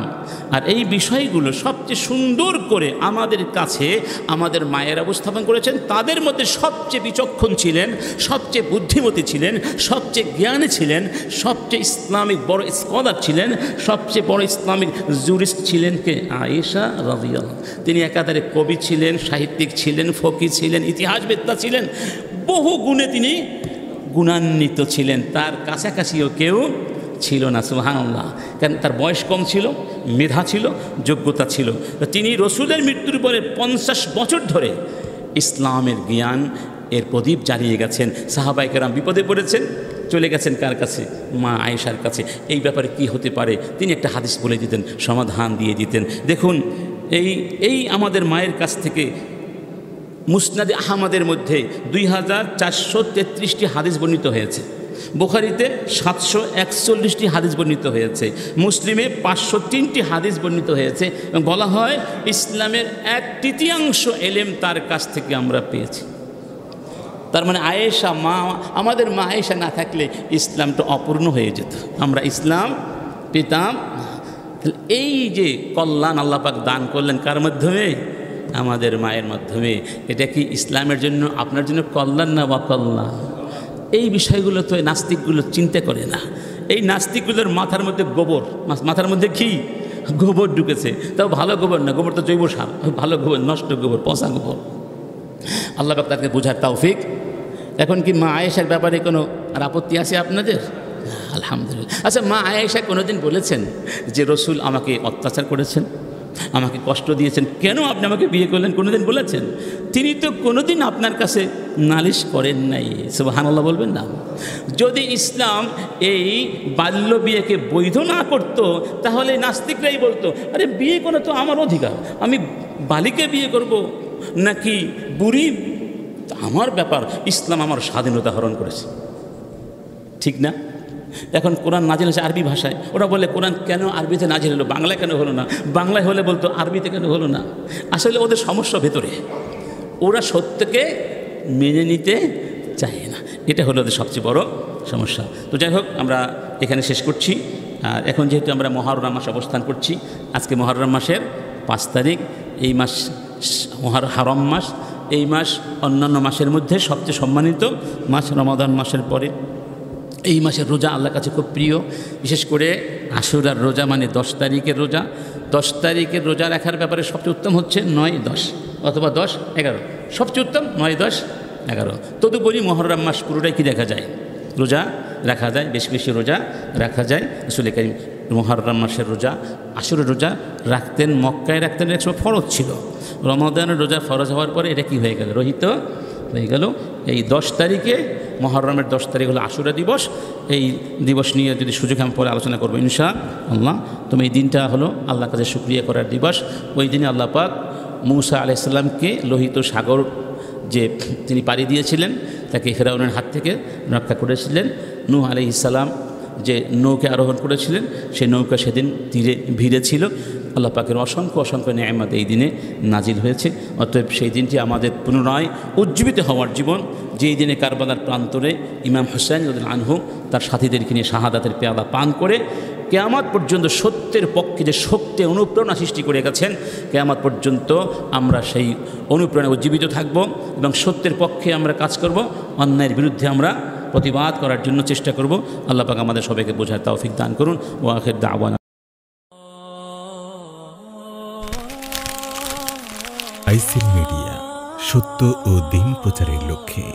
আর এই বিষয়গুলো সবচেয়ে সুন্দর করে আমাদের কাছে আমাদের মায়েরা উপস্থাপন করেছেন। তাদের মধ্যে সবচেয়ে বিচক্ষণ ছিলেন, সবচেয়ে বুদ্ধিমতী ছিলেন, সবচেয়ে জ্ঞানী ছিলেন, সবচেয়ে ইসলামিক বড় স্কলার ছিলেন, সবচেয়ে বড় ইসলামিক জুরিস্ট ছিলেন কে? আয়েশা রাদিয়াল্লাহু। তিনি একাধারে কবি ছিলেন, সাহিত্যিক ছিলেন, ফকি ছিলেন, ইতিহাসবেত্তা ছিলেন, বহু গুণে তিনি গুণান্বিত ছিলেন। তার কাছাকাছিও কেউ ছিল না। সুবহানাল্লাহ। কারণ তার বয়স কম ছিল, মেধা ছিল, যোগ্যতা ছিল। তিনি রসুলের মৃত্যুর পরে 50 বছর ধরে ইসলামের জ্ঞান এর প্রদীপ জ্বালিয়ে গেছেন। সাহাবায়ে কেরাম বিপদে পড়েছেন, চলে গেছেন কার কাছে? মা আয়েশার কাছে। এই ব্যাপারে কি হতে পারে তিনি একটা হাদিস বলে দিতেন, সমাধান দিয়ে দিতেন। দেখুন, এই আমাদের মায়ের কাছ থেকে মুসনাদে আহমদের মধ্যে 2433টি হাদিস বর্ণিত হয়েছে, বুখারীতে 741টি হাদিস বর্ণিত হয়েছে, মুসলিমে 503টি হাদিস বর্ণিত হয়েছে এবং বলা হয় ইসলামের 1/3 এলেম তার কাছ থেকে আমরা পেয়েছি। তার মানে আমাদের মা আয়েশা না থাকলে ইসলামটা অপূর্ণ হয়ে যেত। আমরা ইসলাম পেতাম। এই যে কল্যাণ আল্লাহ পাক দান করলেন কার মাধ্যমে? আমাদের মায়ের মাধ্যমে। এটা কি ইসলামের জন্য আপনার জন্য কল্যাণ না বা কল্যাণ? এই বিষয়গুলো তো নাস্তিকগুলো চিন্তা করে না। এই নাস্তিকগুলোর মাথার মধ্যে গোবর, মাথার মধ্যে কি গোবর ঢুকেছে, তাও ভালো গোবর না, গোবর তো জৈব সার, ভালো গোবর নষ্ট গোবর, পচা গোবর। আল্লাহ পাক তাকে বোঝার তৌফিক। এখন কি মা আয়েশার ব্যাপারে কোনো আপত্তি আছে আপনাদের? আলহামদুলিল্লাহ। আচ্ছা, মা আয়েশা কোনোদিন বলেছেন যে রসুল আমাকে অত্যাচার করেছেন, আমাকে কষ্ট দিয়েছেন, কেন আপনি আমাকে বিয়ে করলেন? কোনোদিন বলেছেন? তিনি তো কোনোদিন আপনার কাছে নালিশ করেন নাই। সুবহানাল্লাহ বলবেন না? যদি ইসলাম এই বাল্য বিয়েকে বৈধ না করত, তাহলে নাস্তিকরাই বলতো আরে বিয়ে করা তো আমার অধিকার, আমি বালিকে বিয়ে করব নাকি বুড়ি, আমার ব্যাপার, ইসলাম আমার স্বাধীনতা হরণ করেছে। ঠিক না? এখন কোরআন নাজিল হয়েছে আরবি ভাষায়, ওরা বলে কোরআন কেন আরবিতে নাজিল হলো, বাংলায় কেন হলো না? বাংলায় হলে বলতো আরবিতে কেন হলো না? আসলে ওদের সমস্যা ভেতরে, ওরা সত্যকে মেনে নিতে চায় না। এটা হলো ওদের সবচেয়ে বড় সমস্যা। তো যাই হোক, আমরা এখানে শেষ করছি। আর এখন যেহেতু আমরা মহররম মাসে অবস্থান করছি, আজকে মহররম মাসের 5 তারিখ। এই মাস হারাম মাস, এই মাস অন্যান্য মাসের মধ্যে সবচেয়ে সম্মানিত মাস। রমাদান মাসের পরে এই মাসের রোজা আল্লাহর কাছে খুব প্রিয়। বিশেষ করে আশুরার রোজা, মানে 10 তারিখের রোজা। 10 তারিখের রোজা রাখার ব্যাপারে সবচেয়ে উত্তম হচ্ছে 9-10 অথবা 10-11, সবচেয়ে উত্তম 9-10-11। তদুপরি মহররম মাস পুরোটাই কি দেখা যায়? রোজা রাখা যায়, বেশি বেশি রোজা রাখা যায়। রাসূল কারীম মহররম মাসের রোজা, আশুরের রোজা রাখতেন, মক্কায় রাখতেন, একসময় ফরজ ছিল। রমাদানের রোজা ফরজ হওয়ার পরে এটা কি হয়ে গেল? রহিত হয়ে গেল। এই 10 তারিখে, মহররমের 10 তারিখ হলো আশুরা দিবস। এই দিবস নিয়ে যদি সুযোগ আমি পরে আলোচনা করবো ইনশাআল্লাহ। তো এই দিনটা হলো আল্লাহর কাছে শুকরিয়া করার দিবস। ওই দিনে আল্লাহ পাক মূসা আলাইহিস সালামকে লোহিত সাগর যে তিনি পাড়ি দিয়েছিলেন, তাকে ফেরাউনের হাত থেকে রক্ষা করেছিলেন। নূহ আলাইহিস সালাম যে নৌকা আরোহণ করেছিলেন, সেই নৌকা সেদিন তীরে ভিড়ে ছিল। আল্লাহ পাকের অসংখ্য অসংখ্য নেয়ামত এই দিনে নাজিল হয়েছে। অতএব সেই দিনটি আমাদের পুনরায় উজ্জীবিত হওয়ার জীবন, যেই দিনে কারবালার প্রান্তরে ইমাম হুসাইন রাদিয়াল্লাহু আনহু তার সাথীদেরকে নিয়ে শাহাদাতের পেয়ালা পান করে কিয়ামত পর্যন্ত সত্যের পক্ষে যে শক্তি অনুপ্রেরণা সৃষ্টি করে গেছেন, কিয়ামত পর্যন্ত আমরা সেই অনুপ্রেরণায় উজ্জীবিত থাকব এবং সত্যের পক্ষে আমরা কাজ করব, অন্যায়ের বিরুদ্ধে আমরা প্রতিবাদ করার জন্য চেষ্টা করব। আল্লাহ পাক আমাদের সবাইকে বোঝার তৌফিক দান করুন। ওয়া আখির দাওয়ানা। আইসিল মিডিয়া, সত্য ও দিন প্রচারের লক্ষ্যে।